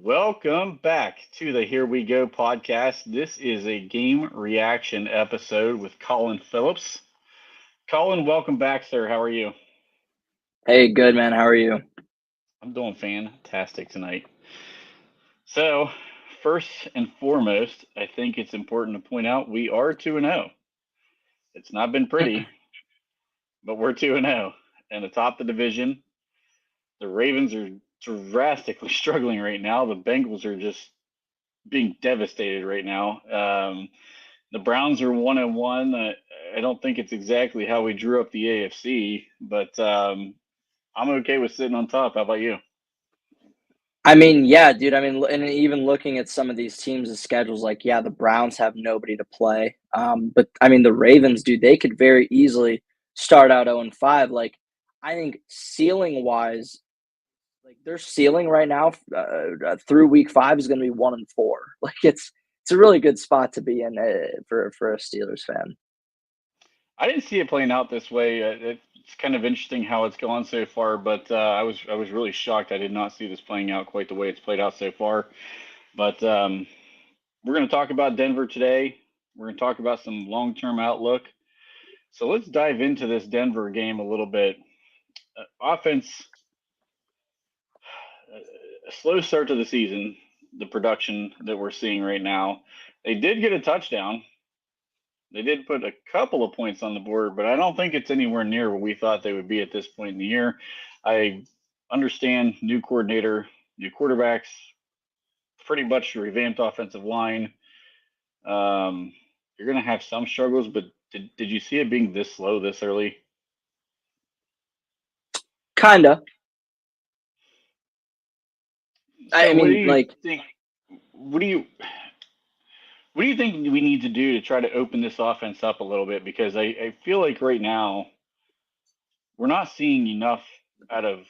Welcome back to the Here We Go podcast. This is a game reaction episode with Colin Phillips. Colin, welcome back, sir. How are you? Hey, good man. How are you? I'm doing fantastic tonight. So, first and foremost, I think it's important to point out we are 2 and 0. It's not been pretty, but we're 2 and 0. And atop the division, the Ravens are drastically struggling right now. The Bengals are just being devastated right now. The Browns are 1-1. I don't think it's exactly how we drew up the AFC, but I'm okay with sitting on top. How about you? Yeah, dude. And even looking at some of these teams' schedules, yeah, the Browns have nobody to play. But the Ravens, dude, they could very easily start out 0-5. I think ceiling wise, their ceiling right now through week 5 is going to be 1-4. It's a really good spot to be in for a Steelers fan. I didn't see it playing out this way. It's kind of interesting how it's gone so far, but I was really shocked. I did not see this playing out quite the way it's played out so far. But we're going to talk about Denver today. We're going to talk about some long-term outlook. So let's dive into this Denver game a little bit. Offense, a slow start to the season, the production that we're seeing right now. They did get a touchdown. They did put a couple of points on the board, but I don't think it's anywhere near where we thought they would be at this point in the year. I understand new coordinator, new quarterbacks, pretty much revamped offensive line. You're going to have some struggles, but did you see it being this slow this early? Kinda. So what do you think? What do you what do you think we need to do to try to open this offense up a little bit? Because I feel like right now we're not seeing enough out of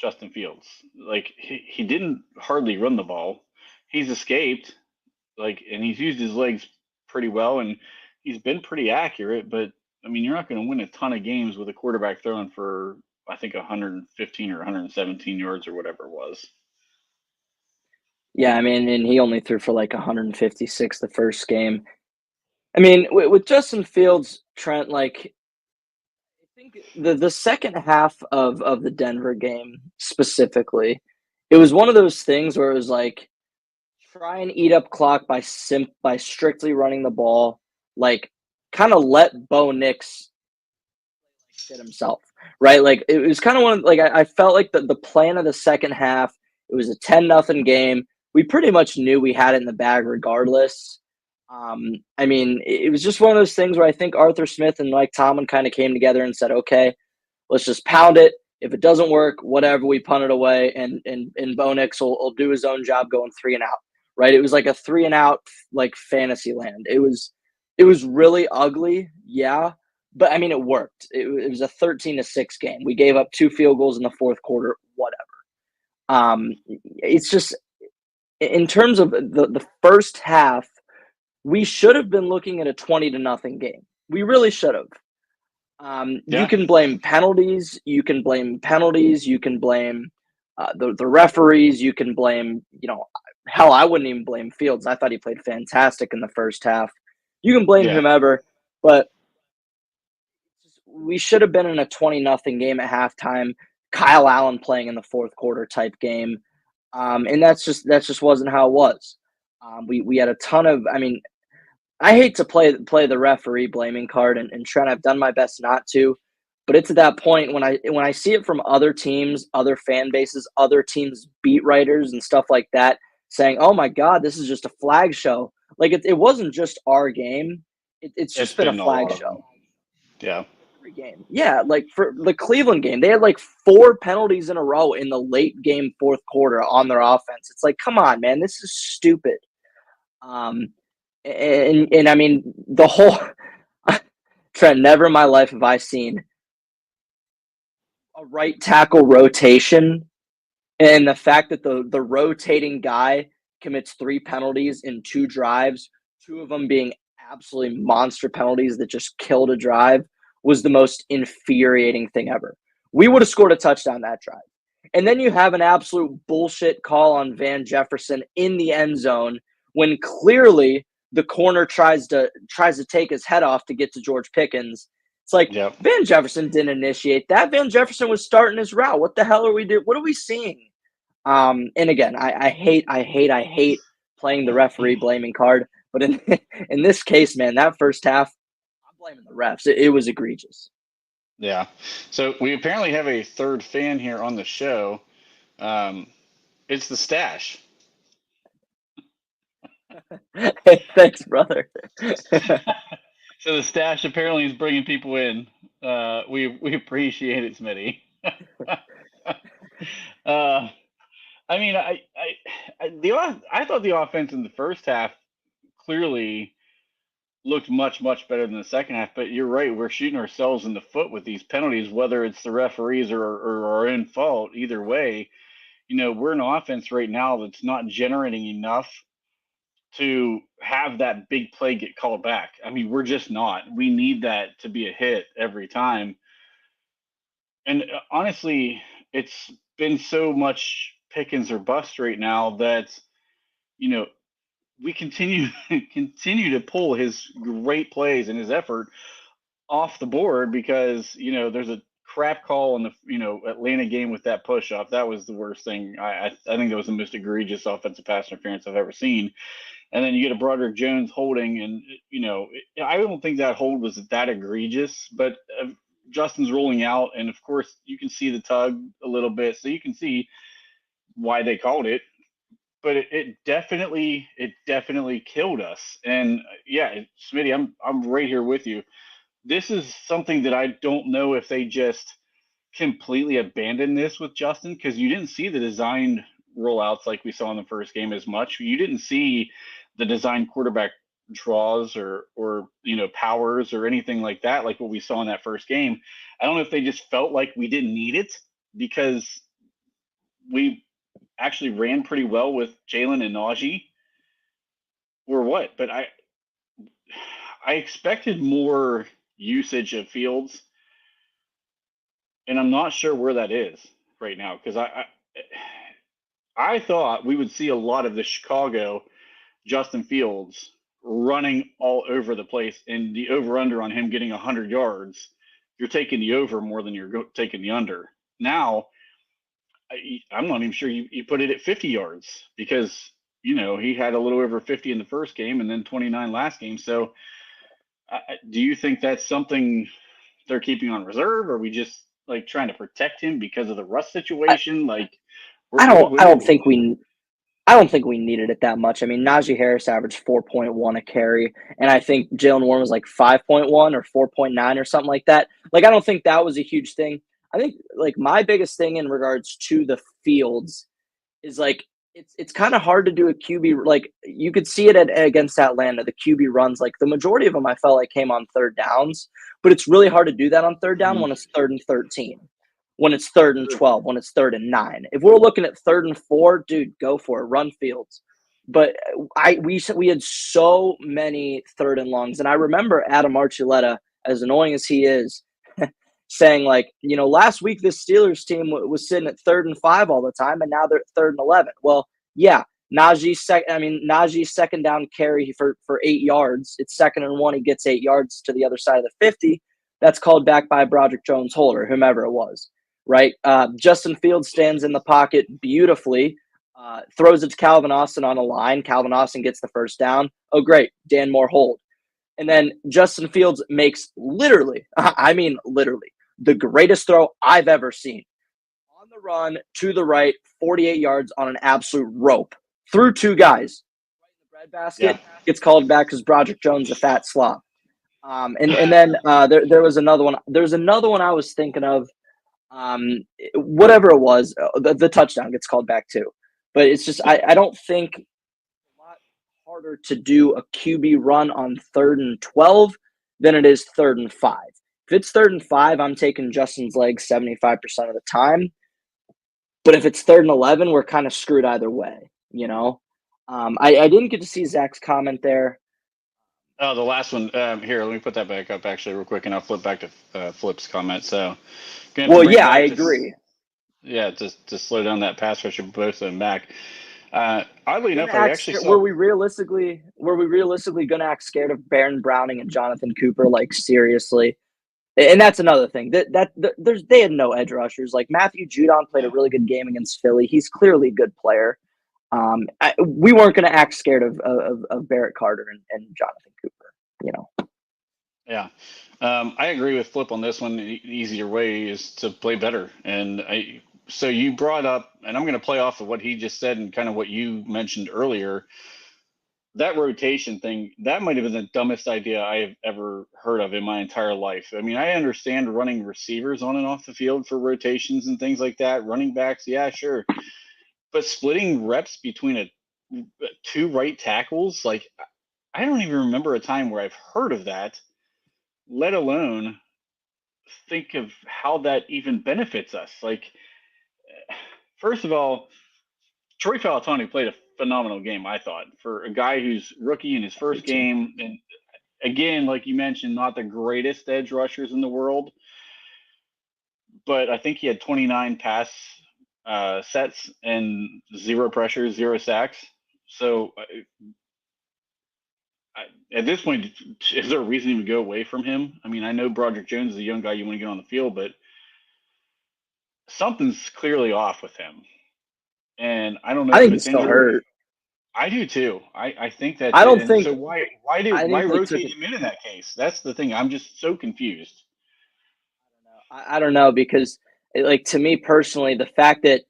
Justin Fields. Like he didn't hardly run the ball. He's escaped, and he's used his legs pretty well, and he's been pretty accurate. But I mean, you're not going to win a ton of games with a quarterback throwing for I think 115 or 117 yards or whatever it was. Yeah, and he only threw for 156 the first game. With Justin Fields, Trent, I think the second half of the Denver game specifically, it was one of those things where it was try and eat up clock by strictly running the ball, kind of let Bo Nix shit himself, right? It was kind of I felt like the plan of the second half, it was a 10-0 game. We pretty much knew we had it in the bag regardless. It was just one of those things where I think Arthur Smith and Mike Tomlin kind of came together and said, okay, let's just pound it. If it doesn't work, whatever, we punt it away, and Bo Nix will do his own job going 3-and-out, right? It was like a 3-and-out, fantasy land. It was really ugly, yeah, but it worked. It was a 13-6 game. We gave up 2 field goals in the fourth quarter, whatever. It's just in terms of the first half, we should have been looking at a 20-0 game. We really should have. Yeah. You can blame penalties. You can blame the referees. You can blame, hell, I wouldn't even blame Fields. I thought he played fantastic in the first half. You can blame whomever, but we should have been in a 20-0 game at halftime. Kyle Allen playing in the fourth quarter type game. And that just wasn't how it was. We had a ton of, I hate to play the referee blaming card, and Trent, I've done my best not to, but it's at that point when I see it from other teams, other fan bases, other teams' beat writers and stuff like that saying, "Oh my God, this is just a flag show." It wasn't just our game; it's just been a flag show. Yeah. Every game, yeah. For the Cleveland game, they had 4 penalties in a row in the late game fourth quarter on their offense. It's come on, man, this is stupid. The whole Trent, never in my life have I seen a right tackle rotation, and the fact that the rotating guy commits 3 penalties in 2 drives, 2 of them being absolutely monster penalties that just killed a drive, was the most infuriating thing ever. We would have scored a touchdown that drive. And then you have an absolute bullshit call on Van Jefferson in the end zone when clearly the corner tries to take his head off to get to George Pickens. It's like Yep. Van Jefferson didn't initiate that. Van Jefferson was starting his route. What the hell are we doing? What are we seeing? And again, I hate playing the referee blaming card, but in this case, man, that first half, I'm blaming the refs. It was egregious. Yeah. So we apparently have a third fan here on the show. It's the Stash. Hey, thanks, brother. So the Stash apparently is bringing people in. We appreciate it, Smitty. I mean, I thought the offense in the first half clearly looked much better than the second half. But you're right, we're shooting ourselves in the foot with these penalties, whether it's the referees or our own fault. Either way, we're an offense right now that's not generating enough to have that big play get called back. I mean, we're just not. We need that to be a hit every time. And honestly, it's been so much Pickens or bust right now that we continue to pull his great plays and his effort off the board because there's a crap call in the Atlanta game with that push off. That was the worst thing. I think that was the most egregious offensive pass interference I've ever seen. And then you get a Broderick Jones holding, and I don't think that hold was that egregious, but Justin's rolling out, and of course you can see the tug a little bit, so you can see why they called it. But it definitely killed us. And yeah, Smitty, I'm right here with you. This is something that I don't know if they just completely abandoned this with Justin, because you didn't see the designed rollouts like we saw in the first game as much. You didn't see the designed quarterback draws or powers or anything like that, like what we saw in that first game. I don't know if they just felt like we didn't need it because we actually ran pretty well with Jalen and Najee, or what. But I expected more usage of Fields, and I'm not sure where that is right now, because I thought we would see a lot of the Chicago Justin Fields running all over the place, and the over-under on him getting 100 yards, you're taking the over more than you're taking the under. Now, I'm not even sure you put it at 50 yards because, he had a little over 50 in the first game and then 29 last game. So do you think that's something they're keeping on reserve? Or are we just like trying to protect him because of the Russ situation? I don't think we needed it that much. I mean, Najee Harris averaged 4.1 a carry, and I think Jalen Warren was like 5.1 or 4.9 or something like that. Like, I don't think that was a huge thing. I think like my biggest thing in regards to the Fields is like it's kind of hard to do a QB. Like, you could see it against Atlanta, the QB runs, like the majority of them I felt like came on third downs, but it's really hard to do that on third down when it's 3rd and 13. When it's 3rd and 12, when it's 3rd and 9. If we're looking at 3rd and 4, dude, go for it. Run Fields. But we had so many 3rd and longs. And I remember Adam Archuleta, as annoying as he is, saying like, last week this Steelers team was sitting at 3rd and 5 all the time, and now they're at 3rd and 11. Well, yeah, Najee's second down carry for 8 yards. It's 2nd and 1. He gets 8 yards to the other side of the 50. That's called back by Broderick Jones Holder, whomever it was. Right? Justin Fields stands in the pocket beautifully, throws it to Calvin Austin on a line. Calvin Austin gets the first down. Oh, great. Dan Moore hold. And then Justin Fields makes literally, the greatest throw I've ever seen. On the run, to the right, 48 yards on an absolute rope. Through 2 guys. Right in the breadbasket. Yeah. Gets called back because Broderick Jones, a fat slop. And then there was another one. There's another one I was thinking of. Whatever it was, the touchdown gets called back too. But it's just I don't think it's a lot harder to do a QB run on 3rd and 12 than it is 3rd and 5. If it's 3rd and 5, I'm taking Justin's legs 75% of the time. But if it's 3rd and 11, we're kind of screwed either way, I didn't get to see Zach's comment there. Oh, the last one. Here, let me put that back up actually real quick, and I'll flip back to Flip's comment. So, well, yeah, I agree. Yeah, to slow down that pass rush of Bosa and Mac. Oddly Gonna enough, I act actually saw. were we realistically gonna act scared of Baron Browning and Jonathan Cooper? Like seriously, and that's another thing there's they had no edge rushers. Like Matthew Judon played a Yeah, really good game against Philly. He's clearly a good player. We weren't going to act scared of Barrett Carter and Jonathan Cooper. You know, yeah. I agree with Flip on this one. The easier way is to play better. So you brought up, and I'm going to play off of what he just said and kind of what you mentioned earlier. That rotation thing, that might have been the dumbest idea I have ever heard of in my entire life. I mean, I understand running receivers on and off the field for rotations and things like that. Running backs, yeah, sure. But splitting reps between two right tackles, like I don't even remember a time where I've heard of that, let alone think of how that even benefits us. Like, first of all, Troy Falatoni played a phenomenal game, I thought, for a guy who's rookie in his I do first too. game. And again, like you mentioned, not the greatest edge rushers in the world, but I think he had 29 pass sets and zero pressures, zero sacks. So at this point, is there a reason to go away from him? I mean, I know Broderick Jones is a young guy you want to get on the field, but something's clearly off with him. And I don't know I if think he's it's still injury. hurt. I do too. I think that's I it. don't And think. so I why think they took rotate it. him in that case? That's the thing. I'm just so confused. I don't know because, like to me personally, the fact that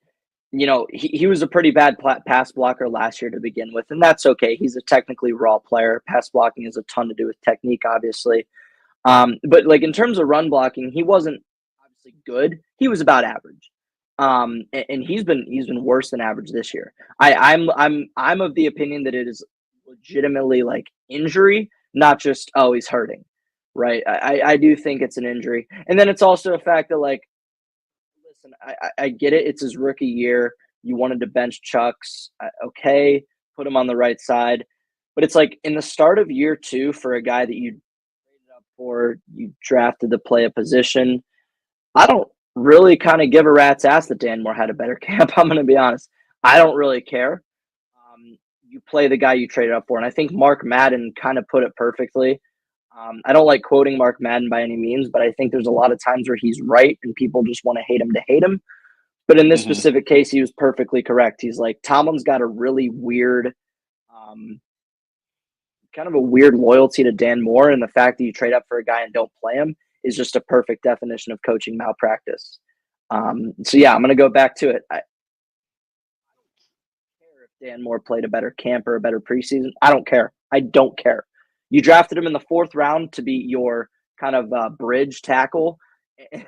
he was a pretty bad pass blocker last year to begin with, and that's okay. He's a technically raw player. Pass blocking has a ton to do with technique, obviously. But like in terms of run blocking, he wasn't obviously good. He was about average. And he's been worse than average this year. I'm of the opinion that it is legitimately like injury, not just oh he's hurting, right? I do think it's an injury, and then it's also a fact that like listen, I get it. It's his rookie year. You wanted to bench Chucks, okay, put him on the right side, but it's like in the start of year two for a guy that you traded up for, you drafted to play a position. I don't really kind of give a rat's ass that Dan Moore had a better camp. I'm going to be honest. I don't really care. You play the guy you traded up for. And I think Mark Madden kind of put it perfectly. I don't like quoting Mark Madden by any means, but I think there's a lot of times where he's right and people just want to hate him to hate him. But in this Hmm. specific case, he was perfectly correct. He's like, Tomlin's got a really weird, um, kind of a weird loyalty to Dan Moore. And the fact that you trade up for a guy and don't play him is just a perfect definition of coaching malpractice. So yeah, I'm going to go back to it. I don't care if Dan Moore played a better camp or a better preseason. I don't care. I don't care. You drafted him in the fourth round to be your kind of bridge tackle,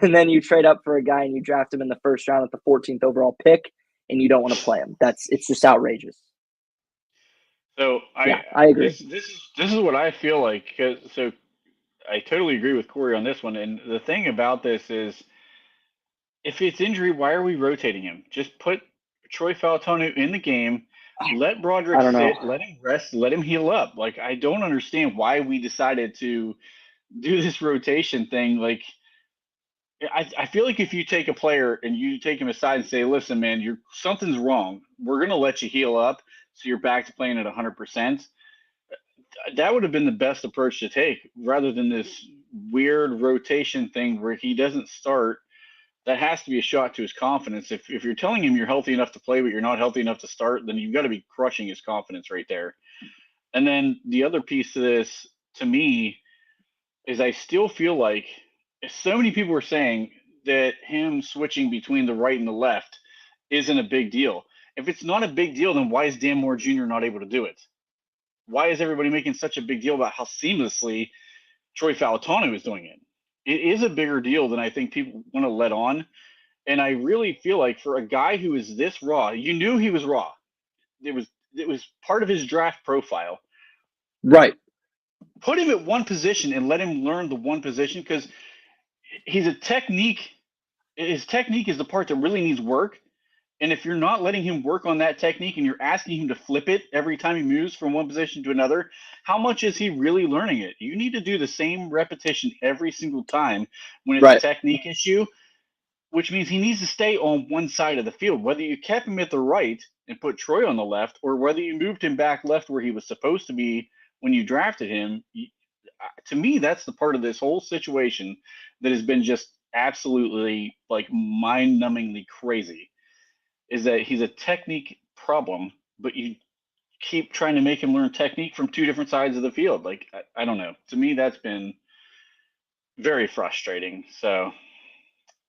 and then you trade up for a guy and you draft him in the first round at the 14th overall pick, and you don't want to play him. It's just outrageous. So Yeah, I agree. this is what I feel like. So I totally agree with Corey on this one. And the thing about this is, if it's injury, why are we rotating him? Just put Troy Falatonu in the game. Let Broderick I don't know. sit. Let him rest. Let him heal up. Like I don't understand why we decided to do this rotation thing. Like I feel like if you take a player and you take him aside and say, "Listen, man, you're something's wrong. We're gonna let you heal up, so you're back to playing at 100%." That would have been the best approach to take, rather than this weird rotation thing where he doesn't start. That has to be a shot to his confidence. If you're telling him you're healthy enough to play, but you're not healthy enough to start, then you've got to be crushing his confidence right there. And then the other piece to this, to me, is I still feel like so many people were saying that him switching between the right and the left isn't a big deal. If it's not a big deal, then why is Dan Moore Jr. not able to do it? Why is everybody making such a big deal about how seamlessly Troy Falatonu is doing it? It is a bigger deal than I think people want to let on. And I really feel like for a guy who is this raw, you knew he was raw. It was part of his draft profile. Right. Put him at one position and let him learn the one position, because he's a technique. His technique is the part that really needs work. And if you're not letting him work on that technique and you're asking him to flip it every time he moves from one position to another, how much is he really learning it? You need to do the same repetition every single time when it's a Right. technique issue. which means he needs to stay on one side of the field. Whether you kept him at the right and put Troy on the left, or whether you moved him back left where he was supposed to be when you drafted him, to me, that's the part of this whole situation that has been just absolutely like mind-numbingly crazy. Is that he's a technique problem, but you keep trying to make him learn technique from two different sides of the field. Like I don't know. To me, that's been very frustrating. So,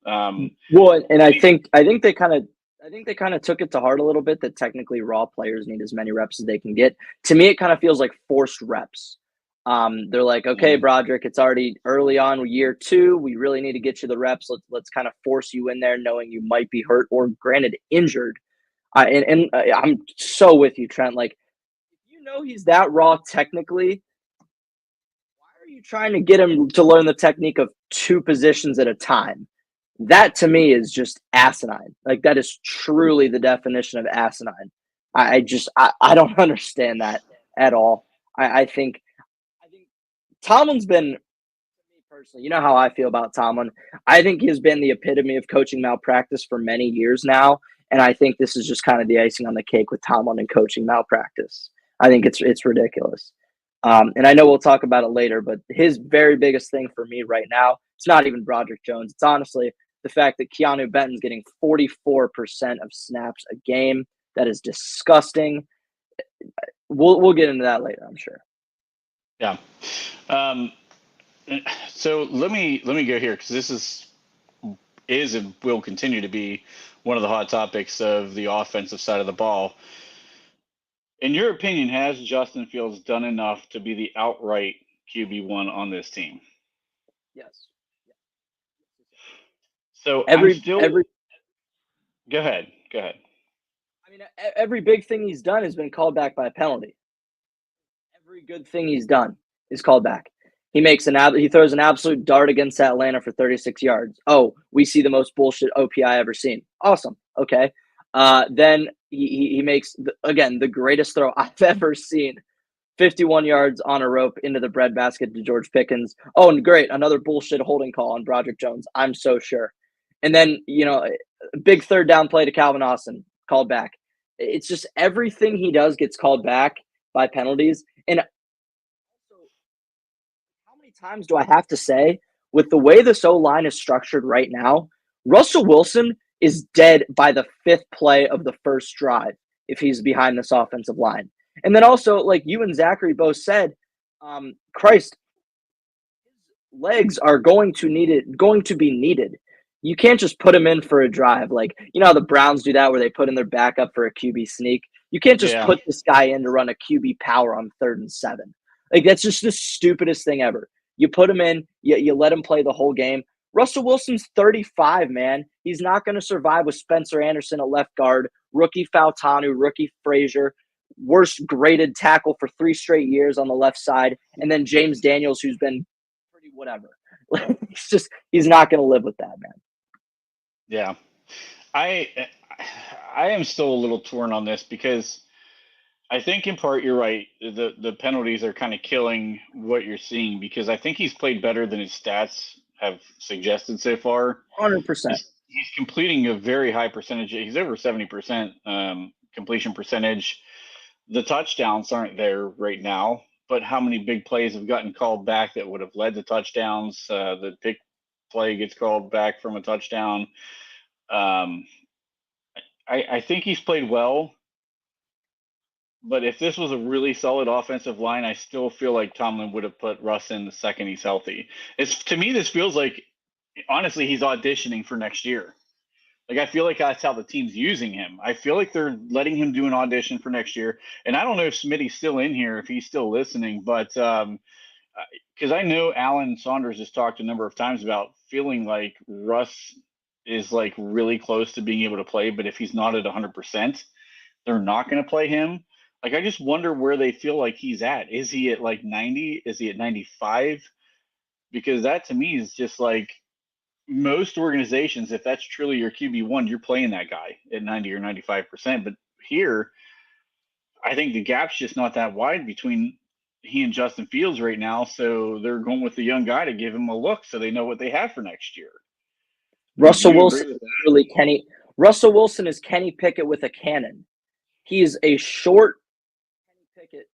Well, and I think they kind of took it to heart a little bit that technically raw players need as many reps as they can get. To me, it kind of feels like forced reps. They're like, okay, Broderick, it's already early on year 2. We really need to get you the reps. Let's kind of force you in there, knowing you might be hurt or granted injured. I'm so with you, Trent. Like, if you know he's that raw technically, why are you trying to get him to learn the technique of 2 positions at a time? That to me is just asinine. Like, that is truly the definition of asinine. I don't understand that at all. I think Tomlin's been, me personally, you know how I feel about Tomlin. I think he has been the epitome of coaching malpractice for many years now, and I think this is just kind of the icing on the cake with Tomlin and coaching malpractice. I think it's ridiculous. And I know we'll talk about it later, but his very biggest thing for me right now, it's not even Broderick Jones. It's honestly the fact that Keanu Benton's getting 44% of snaps a game. That is disgusting. We'll get into that later, I'm sure. yeah. So let me go here because this is and will continue to be one of the hot topics of the offensive side of the ball. In your opinion, has Justin Fields done enough to be the outright QB1 on this team? Yes. So Every go ahead. I mean, every big thing he's done has been called back by a penalty. Every good thing he's done is called back. He throws an absolute dart against Atlanta for 36 yards. Oh, we see the most bullshit OPI ever seen. Awesome. Okay. Then he makes again the greatest throw I've ever seen. 51 yards on a rope into the breadbasket to George Pickens. Oh, and great, another bullshit holding call on Broderick Jones. I'm so sure. And then, big third down play to Calvin Austin, called back. It's just everything he does gets called back by penalties. And how many times do I have to say, with the way this O-line is structured right now, Russell Wilson is dead by the 5th play of the first drive if he's behind this offensive line. And then also, like you and Zachary both said, Christ, his legs are going to be needed. You can't just put him in for a drive. Like, you know how the Browns do that where they put in their backup for a QB sneak? You can't just put this guy in to run a QB power on 3rd and 7. Like, that's just the stupidest thing ever. You put him in, you let him play the whole game. Russell Wilson's 35, man. He's not going to survive with Spencer Anderson at left guard, rookie Fautanu, rookie Frazier, worst graded tackle for 3 straight years on the left side, and then James Daniels, who's been pretty whatever. He's not going to live with that, man. Yeah. I am still a little torn on this because I think in part you're right. The penalties are kind of killing what you're seeing because I think he's played better than his stats have suggested so far. 100%. He's completing a very high percentage. He's over 70% completion percentage. The touchdowns aren't there right now, but how many big plays have gotten called back that would have led to touchdowns? The pick play gets called back from a touchdown. I think he's played well, but if this was a really solid offensive line, I still feel like Tomlin would have put Russ in the second he's healthy. To me, this feels like, honestly, he's auditioning for next year. Like, I feel like that's how the team's using him. I feel like they're letting him do an audition for next year. And I don't know if Smitty's still in here, if he's still listening, but because I know Alan Saunders has talked a number of times about feeling like Russ is like really close to being able to play, but if he's not at 100%, they're not going to play him. Like, I just wonder where they feel like he's at. Is he at like 90? Is he at 95? Because that to me is just like, most organizations, if that's truly your QB1, you're playing that guy at 90 or 95%. But here, I think the gap's just not that wide between he and Justin Fields right now. So they're going with the young guy to give him a look so they know what they have for next year. Do Russell you Wilson agree with is literally Kenny. Russell Wilson is Kenny Pickett with a cannon. He is a short Kenny Pickett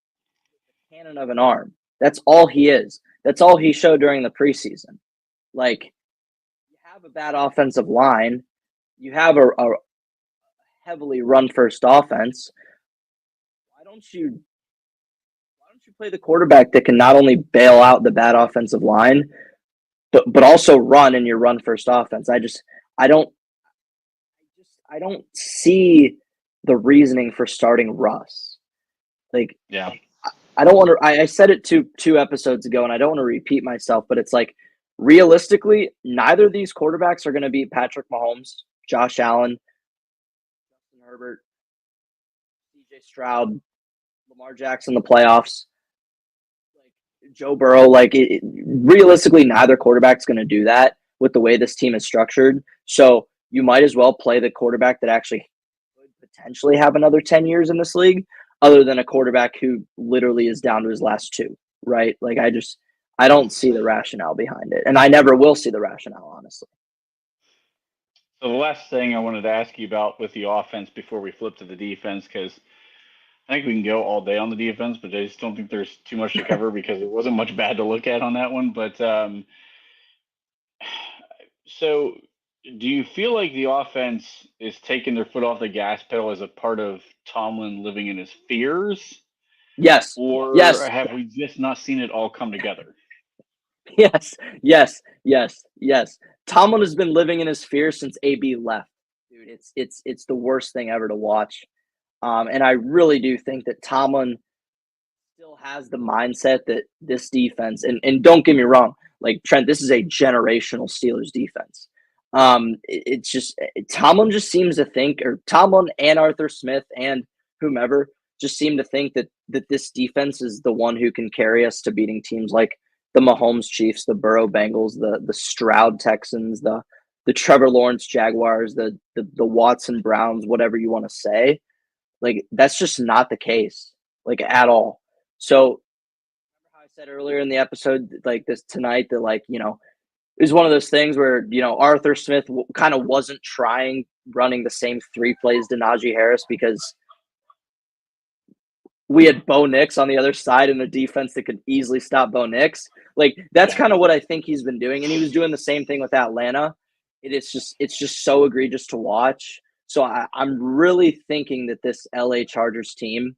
with a cannon of an arm. That's all he is. That's all he showed during the preseason. Like, you have a bad offensive line. You have a heavily run first offense. Why don't you play the quarterback that can not only bail out the bad offensive line, but also run in your run first offense? I don't I don't see the reasoning for starting Russ. Like, that? Yeah. I don't want to. I said it two episodes ago, and I don't want to repeat myself, but it's like, realistically, neither of these quarterbacks are going to beat Patrick Mahomes, Josh Allen, Justin Herbert, CJ Stroud, Lamar Jackson in the playoffs, like Joe Burrow. Like, realistically, neither quarterback's going to do that with the way this team is structured. So you might as well play the quarterback that actually could potentially have another 10 years in this league, other than a quarterback who literally is down to his last two, right? Like, I don't see the rationale behind it. And I never will see the rationale, honestly. So the last thing I wanted to ask you about with the offense before we flip to the defense, because I think we can go all day on the defense, but I just don't think there's too much to cover because it wasn't much bad to look at on that one. But so do you feel like the offense is taking their foot off the gas pedal as a part of Tomlin living in his fears? Yes. Or Yes. have we just not seen it all come together? Yes. Yes. Yes. Yes. Tomlin has been living in his fear since AB left. Dude, it's the worst thing ever to watch. And I really do think that Tomlin still has the mindset that this defense, and don't get me wrong, like, Trent, this is a generational Steelers defense. It's just, Tomlin just seems to think, or Tomlin and Arthur Smith and whomever just seem to think that this defense is the one who can carry us to beating teams like the Mahomes Chiefs, the Burrow Bengals, the Stroud Texans, the Trevor Lawrence Jaguars, the Watson Browns, whatever you want to say. Like, that's just not the case, like, at all. So, remember how I said earlier in the episode, like, this tonight, that, like, it was one of those things where, Arthur Smith kind of wasn't trying running the same three plays to Najee Harris because we had Bo Nix on the other side in a defense that could easily stop Bo Nix. Like, that's kind of what I think he's been doing. And he was doing the same thing with Atlanta. It's just so egregious to watch. So I'm really thinking that this LA Chargers team,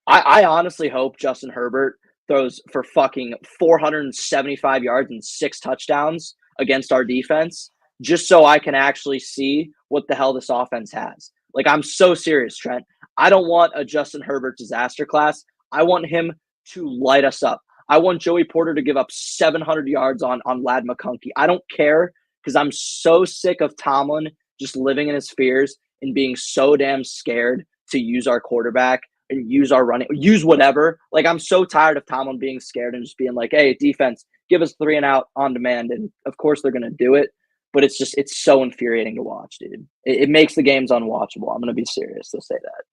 I honestly hope Justin Herbert throws for fucking 475 yards and 6 touchdowns against our defense, just so I can actually see what the hell this offense has. Like, I'm so serious, Trent. I don't want a Justin Herbert disaster class. I want him to light us up. I want Joey Porter to give up 700 yards on Lad McConkey. I don't care, because I'm so sick of Tomlin just living in his fears and being so damn scared to use our quarterback and use our running, use whatever. Like, I'm so tired of Tomlin being scared and just being like, hey, defense, give us 3 and out on demand. And of course they're going to do it. But it's so infuriating to watch, dude. It makes the games unwatchable. I'm going to be serious to say that.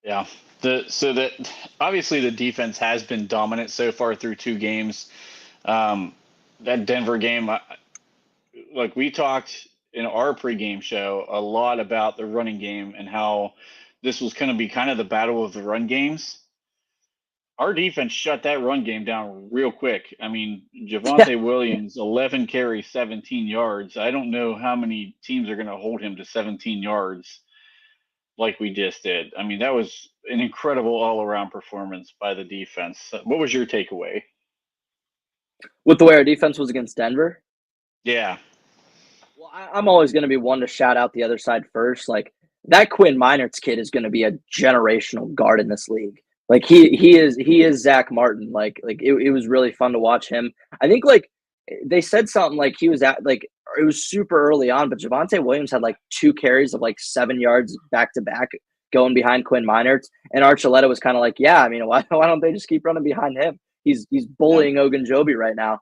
Yeah. So that obviously the defense has been dominant so far through 2 games. That Denver game, like, we talked in our pregame show a lot about the running game and how this was going to be kind of the battle of the run games. Our defense shut that run game down real quick. I mean, Javonte Williams, 11 carries, 17 yards. I don't know how many teams are going to hold him to 17 yards like we just did. I mean, that was an incredible all-around performance by the defense. What was your takeaway? With the way our defense was against Denver? Yeah. Well, I'm always going to be one to shout out the other side first. Like, that Quinn Meinerz kid is going to be a generational guard in this league. Like, he is Zach Martin. Like it was really fun to watch him. I think, like, they said something like he was at, like, it was super early on, but Javonte Williams had like 2 carries of like 7 yards back to back going behind Quinn Meinerz, and Archuleta was kind of like, yeah, I mean, why don't they just keep running behind him? He's bullying Ogunjobi right now.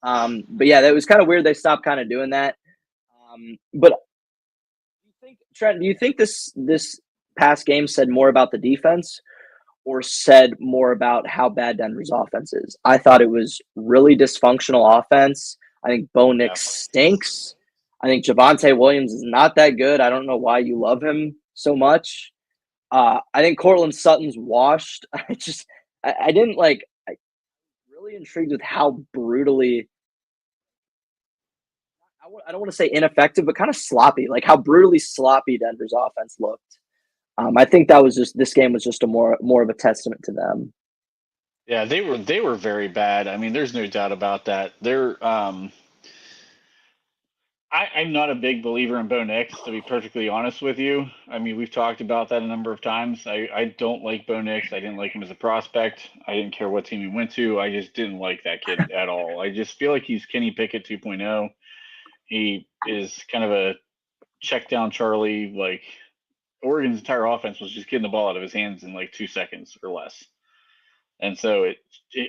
But yeah, that was kind of weird. They stopped kind of doing that. But Trent, do you think this past game said more about the defense or said more about how bad Denver's offense is? I thought it was really dysfunctional offense. I think Bo Nix stinks. I think Javonte Williams is not that good. I don't know why you love him so much. I think Cortland Sutton's washed. I didn't like. I really intrigued with how brutally. I don't want to say ineffective, but kind of sloppy. Like how brutally sloppy Denver's offense looked. I think that was just this game was just a more of a testament to them. Yeah, they were very bad. I mean, there's no doubt about that. I'm not a big believer in Bo Nix, to be perfectly honest with you. I mean, we've talked about that a number of times. I don't like Bo Nix. I didn't like him as a prospect. I didn't care what team he went to. I just didn't like that kid at all. I just feel like he's Kenny Pickett 2.0. He is kind of a check down Charlie. Like Oregon's entire offense was just getting the ball out of his hands in like 2 seconds or less. And so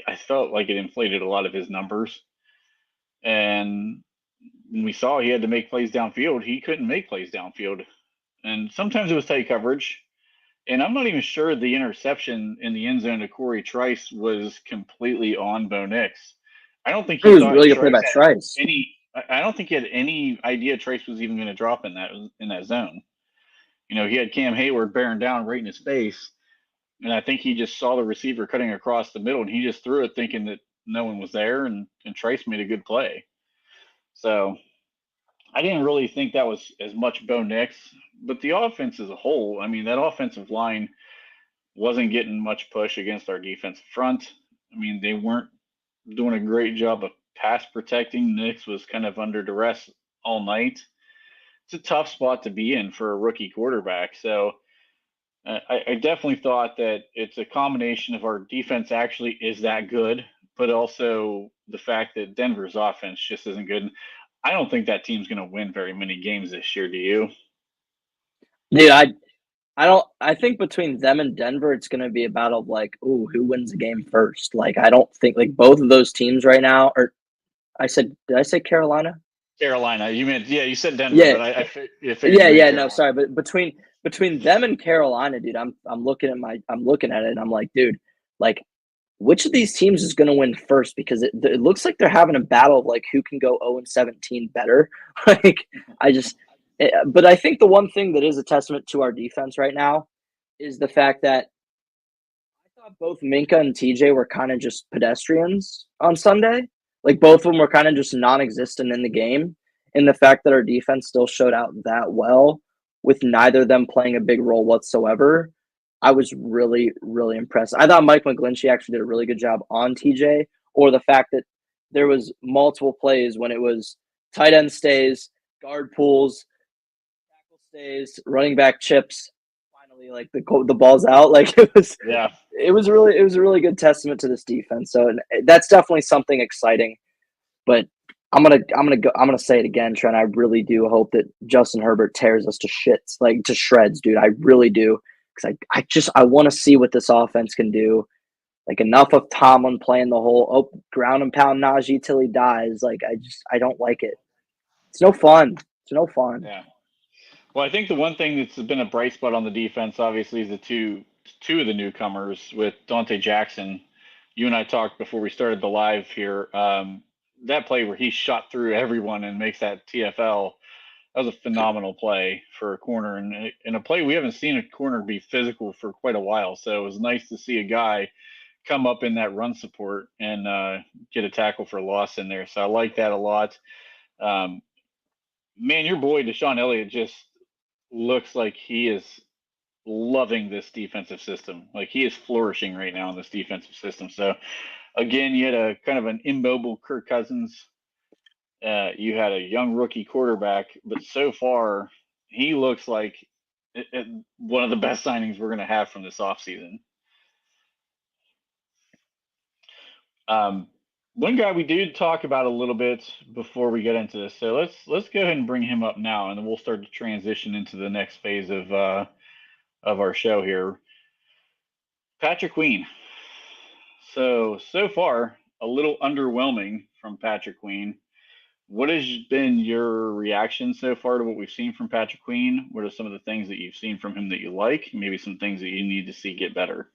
I felt like it inflated a lot of his numbers. And when we saw he had to make plays downfield, he couldn't make plays downfield. And sometimes it was tight coverage. And I'm not even sure the interception in the end zone to Corey Trice was completely on Bo Nix. I don't think It he was thought really good play by Trice had Trice. any. I don't think he had any idea Trice was even going to drop in that zone. You know, he had Cam Hayward bearing down right in his face, and I think he just saw the receiver cutting across the middle, and he just threw it thinking that no one was there, and Trice made a good play. So I didn't really think that was as much Bo Nix, but the offense as a whole, I mean, that offensive line wasn't getting much push against our defensive front. I mean, they weren't doing a great job of pass protecting. Nix was kind of under duress all night. It's a tough spot to be in for a rookie quarterback. So I definitely thought that it's a combination of our defense actually is that good, but also the fact that Denver's offense just isn't good. I don't think that team's going to win very many games this year. Do you? Dude, I don't. I think between them and Denver, it's going to be a battle of like, ooh, who wins the game first? Like, I don't think like both of those teams right now. Or did I say Carolina? Carolina. You meant yeah. You said Denver, Yeah, but I figured yeah, you meant yeah. No, Carolina. sorry, but between them and Carolina, dude, I'm looking at it and I'm like, dude, like, which of these teams is going to win first? Because it looks like they're having a battle of like who can go 0-17 better. Like, but I think the one thing that is a testament to our defense right now is the fact that I thought both Minka and TJ were kind of just pedestrians on Sunday. Like both of them were kind of just non-existent in the game. And the fact that our defense still showed out that well with neither of them playing a big role whatsoever, I was really, really impressed. I thought Mike McGlinchey actually did a really good job on TJ, or the fact that there was multiple plays when it was tight end stays, guard pulls, tackle stays, running back chips. Finally, like the ball's out. Like Yeah. it was a really good testament to this defense. So that's definitely something exciting. But I'm gonna say it again, Trent. I really do hope that Justin Herbert tears us to shits, like to shreds, dude. I really do, because I want to see what this offense can do. Like enough of Tomlin playing the whole ground and pound Najee till he dies. Like I don't like it. It's no fun. It's no fun. Yeah. Well, I think the one thing that's been a bright spot on the defense, obviously, is the two of the newcomers with Dante Jackson. You and I talked before we started the live here. That play where he shot through everyone and makes that TFL, that was a phenomenal play for a corner, and in a play we haven't seen a corner be physical for quite a while. So it was nice to see a guy come up in that run support and get a tackle for loss in there. So I like that a lot. Um, man, your boy Deshaun Elliott just looks like he is loving this defensive system. Like he is flourishing right now in this defensive system. So again, you had a kind of an immobile Kirk Cousins. You had a young rookie quarterback, but so far he looks like one of the best signings we're going to have from this offseason. Um, one guy we did talk about a little bit before we get into this, so let's go ahead and bring him up now, and then we'll start to transition into the next phase of our show here. Patrick Queen. So far, a little underwhelming from Patrick Queen. What has been your reaction so far to what we've seen from Patrick Queen? What are some of the things that you've seen from him that you like? Maybe some things that you need to see get better.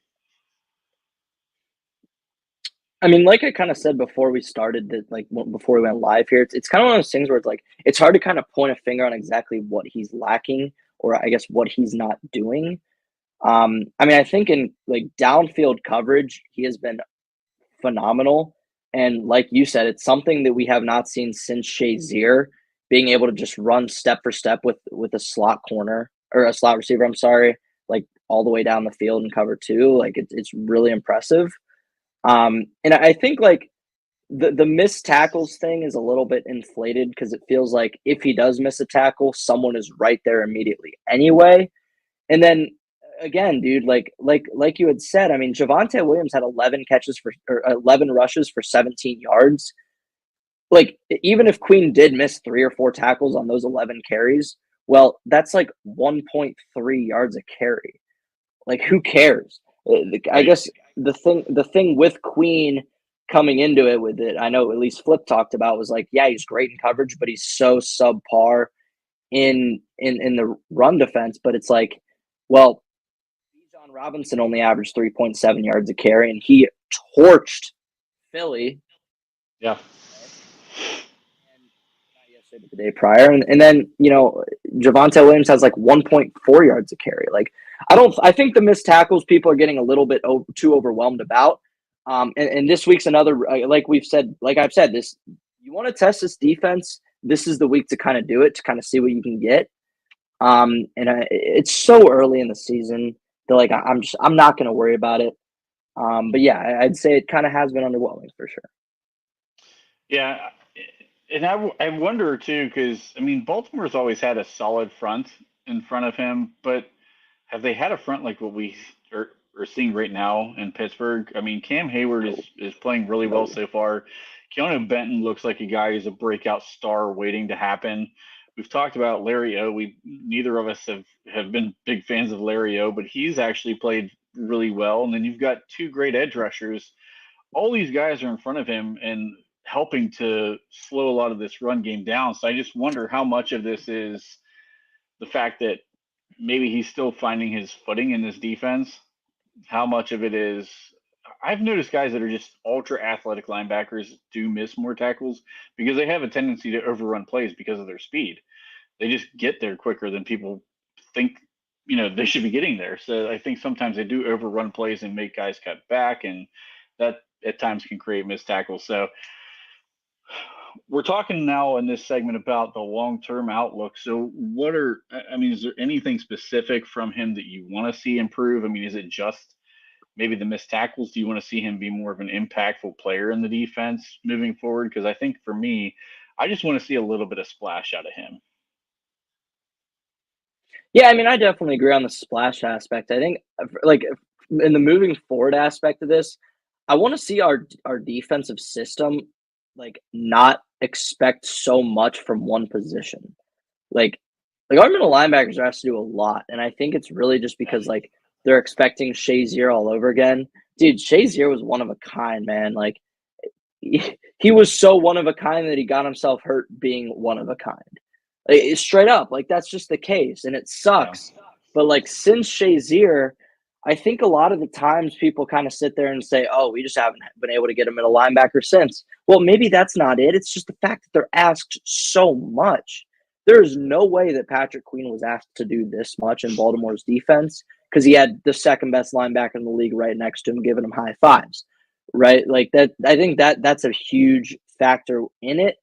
I mean, like I kind of said before we started that, like before we went live here, it's kind of one of those things where it's like it's hard to kind of point a finger on exactly what he's lacking, or I guess what he's not doing. I mean, I think in like downfield coverage, he has been phenomenal. And like you said, it's something that we have not seen since Shazier being able to just run step for step with a slot corner or a slot receiver. I'm sorry, like all the way down the field and cover two. Like it's really impressive. And I think like the missed tackles thing is a little bit inflated because it feels like if he does miss a tackle, someone is right there immediately anyway. And then again, dude, like you had said, I mean, Javonte Williams had 11 catches for or 11 rushes for 17 yards. Like even if Queen did miss 3 or 4 tackles on those 11 carries, well, that's like 1.3 yards a carry. Like who cares? I Right. guess the thing with Queen coming into it with it, I know at least Flip talked about was like, yeah, he's great in coverage, but he's so subpar in the run defense. But it's like, well, John Robinson only averaged 3.7 yards a carry, and he torched Philly Yeah. and not yesterday, but the day prior. And then, Javonte Williams has like 1.4 yards a carry. Like, I think the missed tackles people are getting a little bit too overwhelmed about. And this week's another, like I've said, this, you want to test this defense. This is the week to kind of do it, to kind of see what you can get. It's so early in the season that like I'm not going to worry about it. But yeah, I'd say it kind of has been underwhelming for sure. Yeah. And I wonder too, because I mean, Baltimore's always had a solid front in front of him, but have they had a front like what we are seeing right now in Pittsburgh? I mean, Cam Hayward No, is playing really well no. so far. Keanu Benton looks like a guy who's a breakout star waiting to happen. We've talked about Larry O. We neither of us have been big fans of Larry O, but he's actually played really well. And then you've got two great edge rushers. All these guys are in front of him and helping to slow a lot of this run game down. So I just wonder how much of this is the fact that maybe he's still finding his footing in this defense. How much of it is I've noticed guys that are just ultra athletic linebackers do miss more tackles because they have a tendency to overrun plays because of their speed. They just get there quicker than people think, they should be getting there. So I think sometimes they do overrun plays and make guys cut back, and that at times can create missed tackles. So we're talking now in this segment about the long-term outlook. So I mean, is there anything specific from him that you want to see improve? I mean, is it just maybe the missed tackles? Do you want to see him be more of an impactful player in the defense moving forward? Because I think for me, I just want to see a little bit of splash out of him. Yeah, I mean, I definitely agree on the splash aspect. I think, like, in the moving forward aspect of this, I want to see our defensive system like not expect so much from one position. Like, our middle linebackers are asked to do a lot, and I think it's really just Yeah. because like they're expecting Shazier all over again. Dude, Shazier was one of a kind, man. Like, he was so one of a kind that he got himself hurt being one of a kind. Like, straight up, like that's just the case, and it Yeah. sucks. But like since Shazier, I think a lot of the times people kind of sit there and say, "Oh, we just haven't been able to get him in a linebacker since." Well, maybe that's not it. It's just the fact that they're asked so much. There is no way that Patrick Queen was asked to do this much in Baltimore's defense because he had the second best linebacker in the league right next to him, giving him high fives, right? Like that. I think that's a huge factor in it.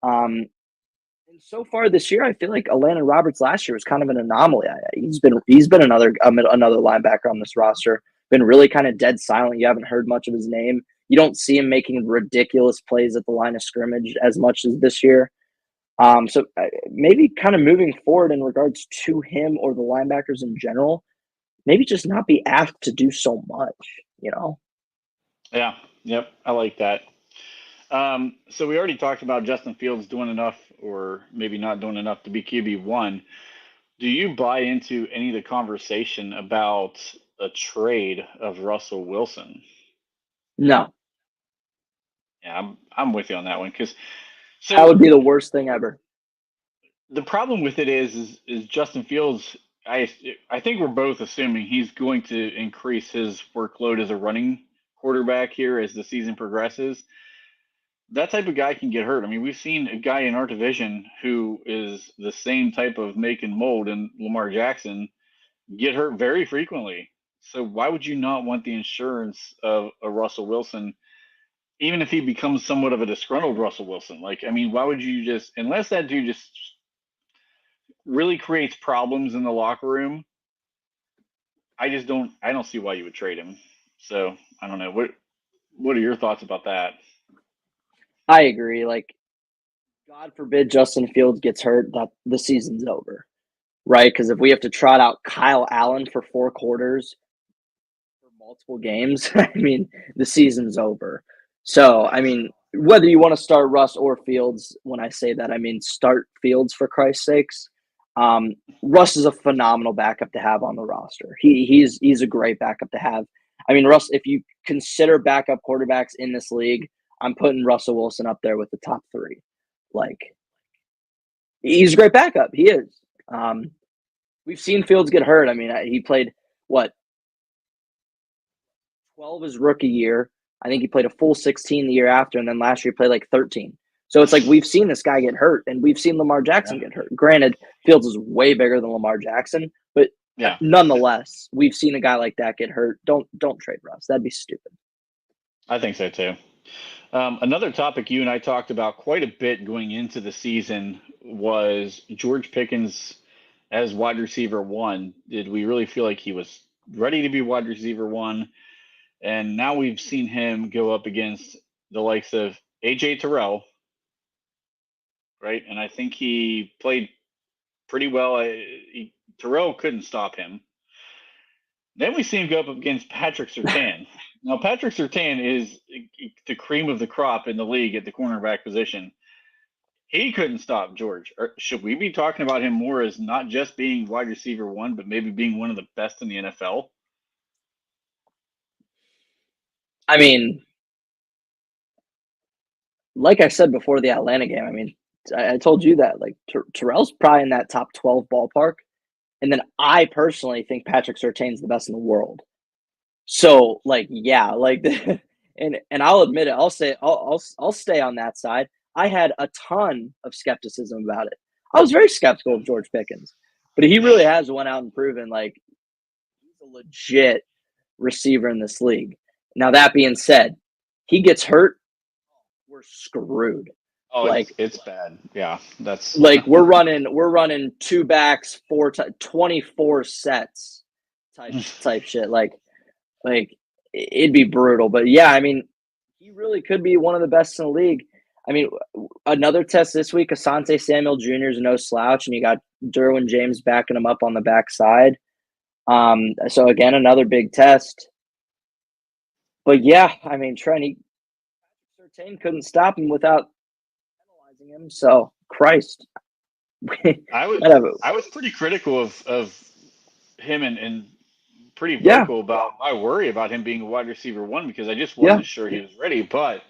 And so far this year, I feel like Alandon Roberts last year was kind of an anomaly. He's been another linebacker on this roster. Been really kind of dead silent. You haven't heard much of his name. You don't see him making ridiculous plays at the line of scrimmage as much as this year. So maybe kind of moving forward in regards to him or the linebackers in general, maybe just not be asked to do so much. You know. Yeah. Yep. I like that. So we already talked about Justin Fields doing enough or maybe not doing enough to be QB1. Do you buy into any of the conversation about a trade of Russell Wilson? No, Yeah, I'm with you on that one because that so would be the worst thing ever. the problem with it is Justin Fields. I think we're both assuming he's going to increase his workload as a running quarterback here as the season progresses, that type of guy can get hurt. I mean, we've seen a guy in our division who is the same type of make and mold in Lamar Jackson get hurt very frequently. So why would you not want the insurance of a Russell Wilson, even if he becomes somewhat of a disgruntled Russell Wilson? Like, I mean, why would you just, unless that dude just really creates problems in the locker room, I don't see why you would trade him. So I don't know. What are your thoughts about that? I agree. Like, God forbid Justin Fields gets hurt, that the season's over, right? Because if we have to trot out Kyle Allen for 4 quarters for multiple games, I mean, the season's over. So, I mean, whether you want to start Russ or Fields, when I say that, I mean start Fields for Christ's sakes. Russ is a phenomenal backup to have on the roster. He's a great backup to have. I mean, Russ, if you consider backup quarterbacks in this league, I'm putting Russell Wilson up there with the top 3. Like, he's a great backup. He is. We've seen Fields get hurt. I mean, he played, 12 his rookie year. I think he played a full 16 the year after, and then last year he played like 13. So it's like we've seen this guy get hurt, and we've seen Lamar Jackson get hurt. Granted, Fields is way bigger than Lamar Jackson, but nonetheless, we've seen a guy like that get hurt. Don't trade Russ. That'd be stupid. I think so too. Another topic you and I talked about quite a bit going into the season was George Pickens as wide receiver 1. Did we really feel like he was ready to be wide receiver 1? And now we've seen him go up against the likes of AJ Terrell, right? And I think he played pretty well. Terrell couldn't stop him. Then we see him go up against Patrick Surtain. Now, Patrick Surtain is the cream of the crop in the league at the cornerback position. He couldn't stop George. Should we be talking about him more as not just being wide receiver 1, but maybe being one of the best in the NFL? I mean, like I said before the Atlanta game, I mean, I told you that, like, Terrell's probably in that top 12 ballpark. And then I personally think Patrick Surtain's the best in the world. So, like, yeah, like, and I'll admit it. I'll stay on that side. I had a ton of skepticism about it. I was very skeptical of George Pickens, but he really has went out and proven, like, he's a legit receiver in this league. Now, that being said, he gets hurt, we're screwed. Oh, like, it's bad. Yeah, that's like we're running 2 backs, 24 sets type shit. Like it'd be brutal. But yeah, I mean, he really could be one of the best in the league. I mean, another test this week, Asante Samuel Jr. is no slouch, and you got Derwin James backing him up on the backside. So again, another big test. But yeah, I mean, Surtain couldn't stop him without penalizing him. So Christ, I was pretty critical of him and pretty vocal about my worry about him being a wide receiver 1 because I just wasn't sure he was ready. But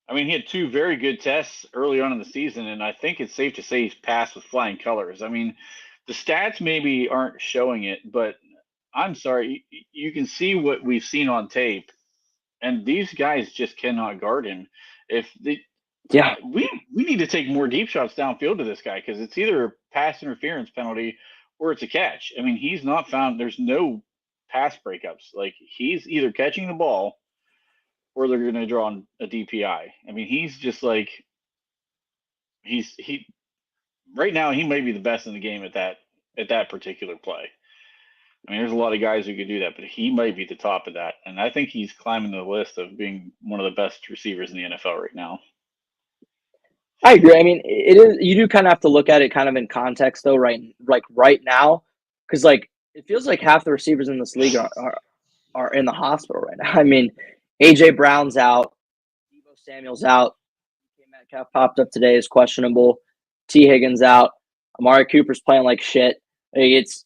I mean, he had 2 very good tests early on in the season, and I think it's safe to say he's passed with flying colors. I mean, the stats maybe aren't showing it, but I'm sorry, you can see what we've seen on tape, and these guys just cannot guard him. We need to take more deep shots downfield to this guy because it's either a pass interference penalty or it's a catch. I mean, he's not found. There's no pass breakups. Like, he's either catching the ball or they're going to draw on a DPI. I mean, he's just like he right now. He may be the best in the game at that particular play. I mean, there's a lot of guys who could do that, but he might be the top of that. And I think he's climbing the list of being one of the best receivers in the NFL right now. I agree. I mean, it is. You do kind of have to look at it kind of in context, though, right? Like right now, because like it feels like half the receivers in this league are in the hospital right now. I mean, AJ Brown's out, Deebo Samuel's out, Metcalf popped up today is questionable, T Higgins out, Amari Cooper's playing like shit. It's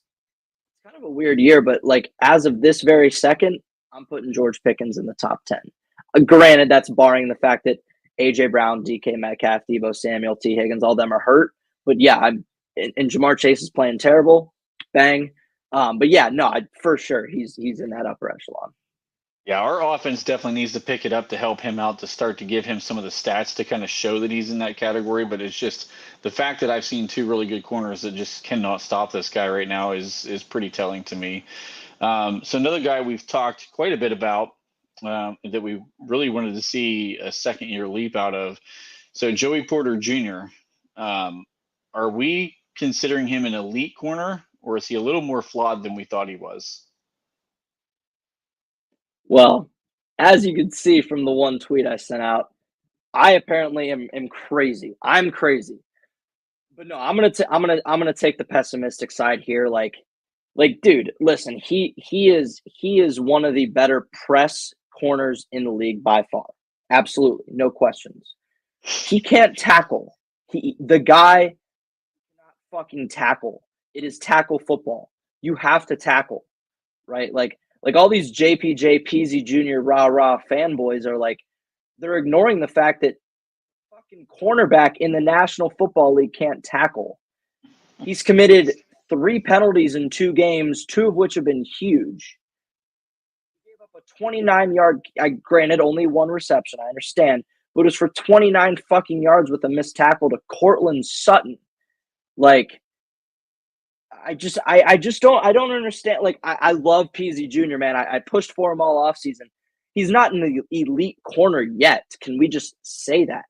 kind of a weird year, but like as of this very second, I'm putting George Pickens in the top 10. Granted, that's barring the fact that AJ Brown, DK Metcalf, Deebo Samuel, T Higgins, all them are hurt. But yeah, and Jamar Chase is playing terrible. Bang. But yeah, no, for sure he's in that upper echelon. Yeah, our offense definitely needs to pick it up to help him out to start to give him some of the stats to kind of show that he's in that category. But it's just the fact that I've seen two really good corners that just cannot stop this guy right now is pretty telling to me. So another guy we've talked quite a bit about that we really wanted to see a second year leap out of. So Joey Porter Jr. Are we considering him an elite corner, or is he a little more flawed than we thought he was? Well, as you can see from the one tweet I sent out, I apparently am crazy. I'm crazy. But no, I'm gonna take the pessimistic side here. Dude, listen, he is one of the better press corners in the league by far. Absolutely, no questions. He can't tackle. The guy cannot fucking tackle. It is tackle football. You have to tackle, right? Like all these JPJ Peasy Jr. rah rah fanboys are like, they're ignoring the fact that fucking cornerback in the National Football League can't tackle. He's committed 3 penalties in 2 games, 2 of which have been huge. He gave up a 29-yard, granted only 1 reception, I understand, but it was for 29 fucking yards with a missed tackle to Cortland Sutton. Like, I don't understand. Like, I love PZ Jr., man. I pushed for him all offseason. He's not an elite corner yet. Can we just say that?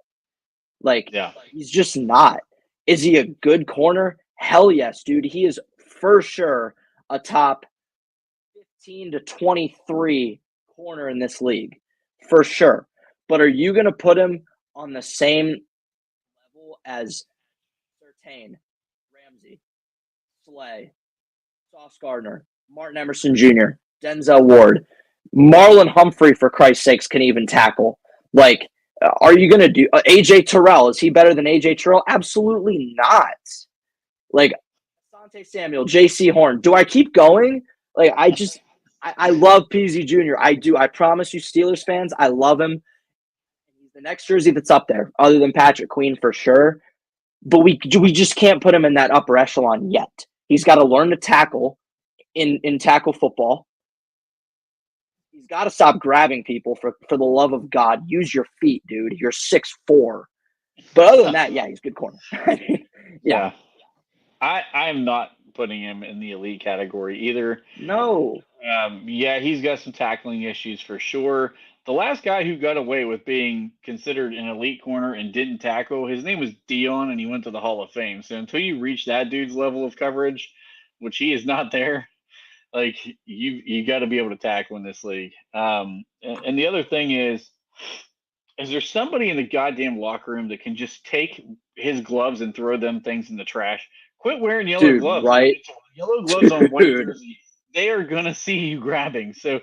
Like, Yeah. he's just not. Is he a good corner? Hell yes, dude. He is for sure a top 15 to 23 corner in this league. For sure. But are you going to put him on the same level as Surtain, Ramsey, Slay, Sauce Gardner, Martin Emerson Jr., Denzel Ward, Marlon Humphrey, for Christ's sakes, can even tackle? Like, are you going to do AJ Terrell? Is he better than AJ Terrell? Absolutely not. Like, Asante Samuel, JC Horn. Do I keep going? Like, I love PZ Jr. I do. I promise you, Steelers fans, I love him. He's the next jersey that's up there, other than Patrick Queen for sure. But we just can't put him in that upper echelon yet. He's got to learn to tackle in tackle football. He's got to stop grabbing people for the love of God. Use your feet, dude. You're 6'4". But other than that, yeah, he's a good corner. Yeah. I am not putting him in the elite category either. No. Yeah, he's got some tackling issues for sure. The last guy who got away with being considered an elite corner and didn't tackle, his name was Dion, and he went to the Hall of Fame. So until you reach that dude's level of coverage, which he is not there, like you got to be able to tackle in this league. And the other thing is there somebody in the goddamn locker room that can just take his gloves and throw them things in the trash? Quit wearing yellow Dude, gloves. right? Yellow gloves on white Dude. jersey. They are gonna see you grabbing. So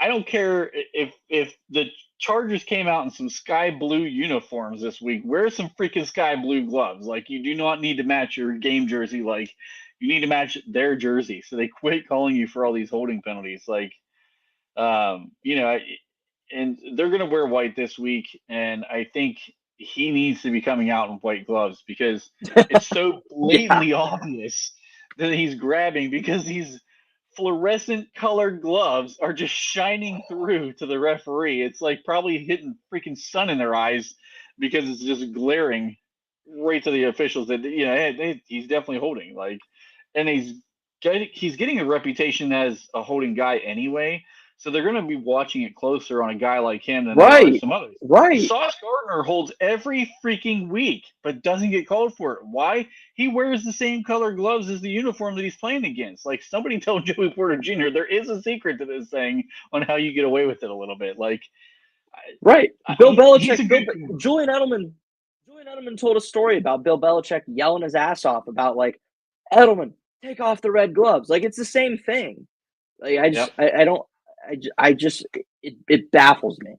I don't care if the Chargers came out in some sky blue uniforms this week. Wear some freaking sky blue gloves. Like, you do not need to match your game jersey. Like, you need to match their jersey. So they quit calling you for all these holding penalties. Like, you know, and they're going to wear white this week. And I think he needs to be coming out in white gloves because it's so blatantly obvious that he's grabbing, because these fluorescent colored gloves are just shining through to the referee. It's like probably hitting freaking sun in their eyes because it's just glaring right to the officials that, you know, hey, he's definitely holding. Like, and he's getting a reputation as a holding guy anyway. So they're going to be watching it closer on a guy like him than they are some others. Right. Sauce Gardner holds every freaking week, but doesn't get called for it. Why? He wears the same color gloves as the uniform that he's playing against. Like, somebody told Joey Porter Jr. there is a secret to this thing on how you get away with it a little bit. Like, right. Bill Belichick. Julian Edelman told a story about Bill Belichick yelling his ass off about, like, Edelman, take off the red gloves. Like, it's the same thing. Like, it baffles me.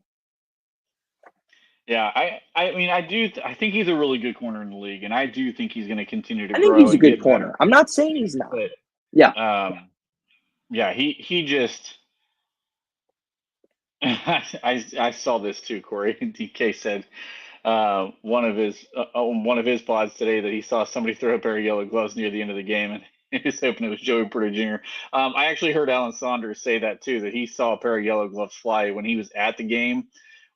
Yeah, I mean, I think he's a really good corner in the league, and I do think he's going to continue to grow. I think he's a good corner. Better. I'm not saying he's not. But, yeah. Yeah, he just. I saw this too, Corey. DK said one of his pods today that he saw somebody throw a pair of yellow gloves near the end of the game, Just hoping it was Joey Porter Jr. I actually heard Alan Saunders say that too, that he saw a pair of yellow gloves fly when he was at the game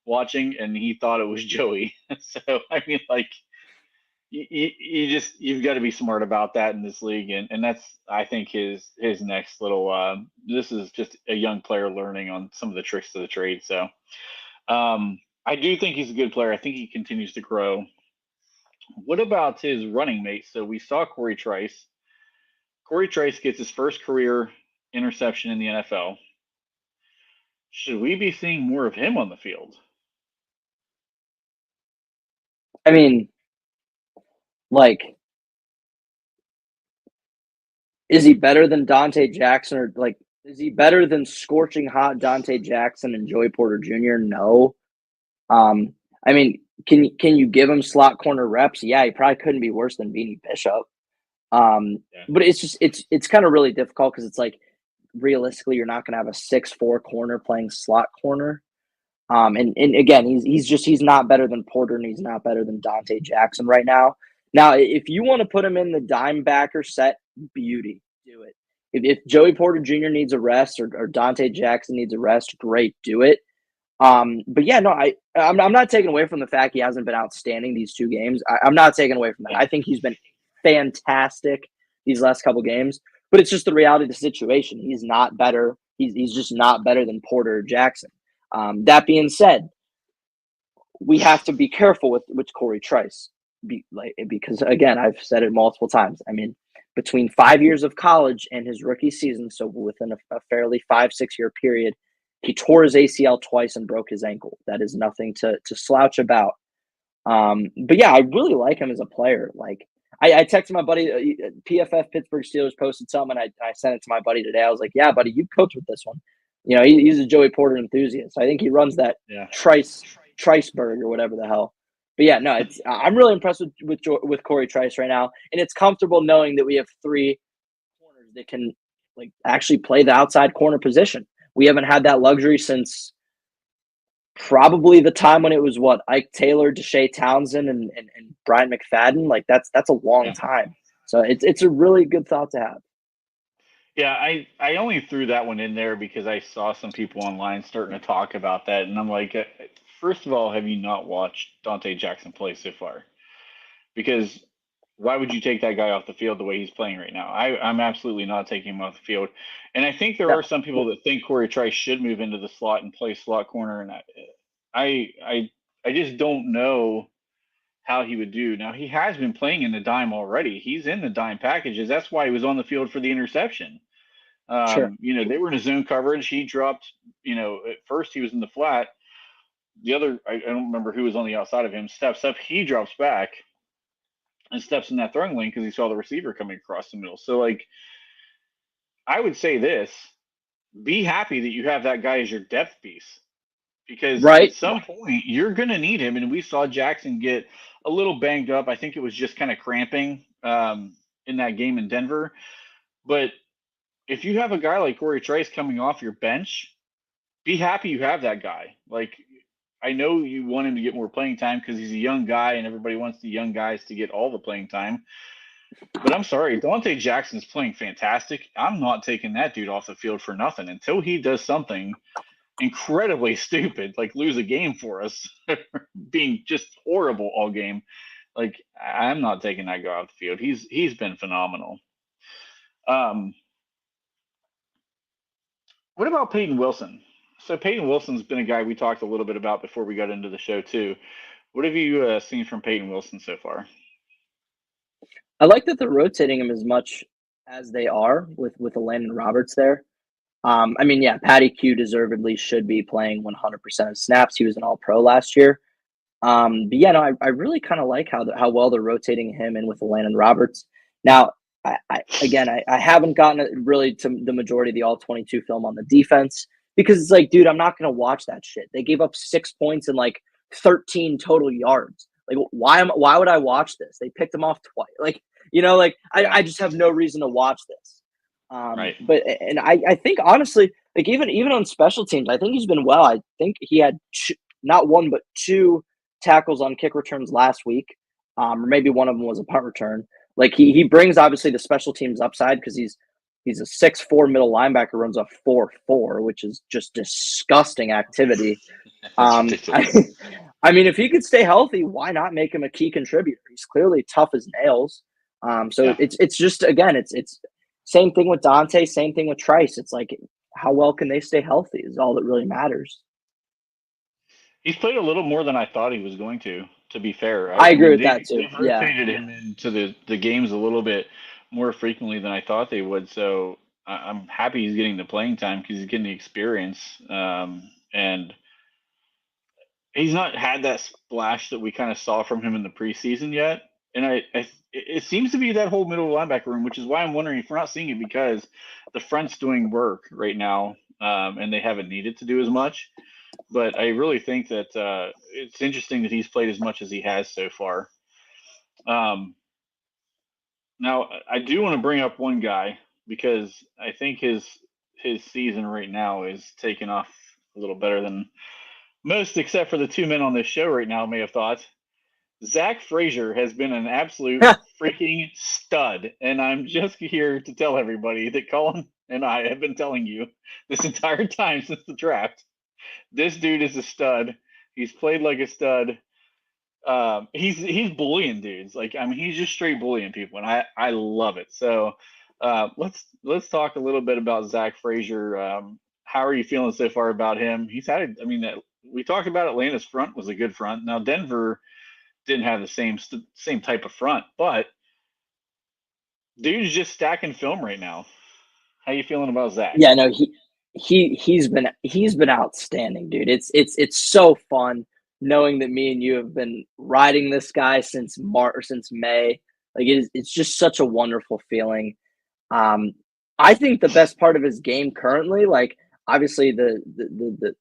watching, and he thought it was Joey. So I mean, like, you've got to be smart about that in this league, and that's, I think, his next little. This is just a young player learning on some of the tricks of the trade. So I do think he's a good player. I think he continues to grow. What about his running mate? So we saw Corey Trice. Corey Trice gets his first career interception in the NFL. Should we be seeing more of him on the field? I mean, like, is he better than Dante Jackson, or like, is he better than scorching hot Dante Jackson and Joey Porter Jr.? No. I mean, can you give him slot corner reps? Yeah, he probably couldn't be worse than Beanie Bishop. But it's just it's kind of really difficult because it's like, realistically, you're not going to have a 6'4" corner playing slot corner. And again, he's not better than Porter, and he's not better than Dante Jackson right now. Now, if you want to put him in the dime backer set, beauty, do it. If Joey Porter Jr. needs a rest, or Dante Jackson needs a rest, great, do it. But yeah, no, I'm not taking away from the fact he hasn't been outstanding these 2 games. I'm not taking away from that. I think he's been fantastic these last couple games, but it's just the reality of the situation. He's not better. He's just not better than Porter or Jackson. That being said, we have to be careful with Corey Trice, because again, I've said it multiple times. I mean, between 5 years of college and his rookie season, so within a fairly 5-6 year period, he tore his ACL twice and broke his ankle. That is nothing to slouch about. But yeah, I really like him as a player. Like, I texted my buddy, PFF Pittsburgh Steelers posted something, and I sent it to my buddy today. I was like, yeah, buddy, you coach with this one. He's a Joey Porter enthusiast. I think he runs that Triceberg or whatever the hell. But yeah, no, I'm really impressed with Corey Trice right now, and it's comfortable knowing that we have 3 corners that can, like, actually play the outside corner position. We haven't had that luxury since probably the time when it was Ike Taylor, Deshae Townsend, and Brian McFadden. Like, that's a long time. So it's a really good thought to have. Yeah, I only threw that one in there because I saw some people online starting to talk about that, and I'm like, first of all, have you not watched Dante Jackson play so far? Because why would you take that guy off the field the way he's playing right now? I'm absolutely not taking him off the field. And I think there are some people that think Corey Trice should move into the slot and play slot corner, and I just don't know how he would do. Now, he has been playing in the dime already. He's in the dime packages. That's why he was on the field for the interception. Sure. They were in a zone coverage. He dropped, at first he was in the flat. The other, I don't remember who was on the outside of him, steps up. He drops back and steps in that throwing lane because he saw the receiver coming across the middle. So, like, I would say this: be happy that you have that guy as your depth piece, because at some point you're going to need him. And we saw Jackson get a little banged up. I think it was just kind of cramping in that game in Denver. But if you have a guy like Corey Trice coming off your bench, be happy you have that guy. Like, I know you want him to get more playing time because he's a young guy and everybody wants the young guys to get all the playing time. But I'm sorry, Dante Jackson's playing fantastic. I'm not taking that dude off the field for nothing until he does something incredibly stupid, like lose a game for us, being just horrible all game. Like, I'm not taking that guy off the field. He's been phenomenal. What about Peyton Wilson? So Peyton Wilson's been a guy we talked a little bit about before we got into the show too. What have you seen from Peyton Wilson so far? I like that they're rotating him as much as they are with Landon Roberts there. I mean, yeah, Patty Q deservedly should be playing 100% of snaps. He was an All-Pro last year. But yeah, no, I really kind of like how well they're rotating him in with Landon Roberts. Now, I haven't gotten really to the majority of the All-22 film on the defense, because it's like, dude, I'm not going to watch that shit. They gave up 6 points and like 13 total yards. Like, why would I watch this? They picked him off twice. Like, I just have no reason to watch this. But I think, honestly, like, even on special teams, I think he's been well. I think he had not 1 but 2 tackles on kick returns last week, or maybe one of them was a punt return. Like he brings obviously the special teams upside because he's a 6'4" middle linebacker, runs a 4.4, which is just disgusting activity. That's Um, I, ridiculous. I mean, if he could stay healthy, why not make him a key contributor? He's clearly tough as nails. So Yeah. it's just again, it's same thing with Dante, same thing with Trice. It's like how well can they stay healthy is all that really matters. He's played a little more than I thought he was going to. To be fair, I I agree mean with that too. they've Yeah. rotated him into the games a little bit more frequently than I thought they would. So I'm happy he's getting the playing time because he's getting the experience. And he's not had that splash that we kind of saw from him in the preseason yet. And it seems to be that whole middle linebacker room, which is why I'm wondering if we're not seeing it because the front's doing work right now, and they haven't needed to do as much. But I really think that it's interesting that he's played as much as he has so far. Um, Now, I do want to bring up one guy because I think his season right now is taking off a little better than most, except for the two men on this show right now may have thought. Zach Frazier has been an absolute freaking stud, and I'm just here to tell everybody that Colin and I have been telling you this entire time since the draft. This dude is a stud. He's played like a stud. He's bullying dudes. Like I mean, he's just straight bullying people, and I love it. So let's talk a little bit about Zach Frazier. How are you feeling so far about him? He's had. I mean, we talked about Atlanta's front was a good front. Now Denver didn't have the same type of front, but dude's just stacking film right now. How you feeling about Zach? Yeah, no, he's been outstanding, dude. It's so fun knowing that me and you have been riding this guy since March or since May. Like it's just such a wonderful feeling. Um, I think the best part of his game currently, like obviously the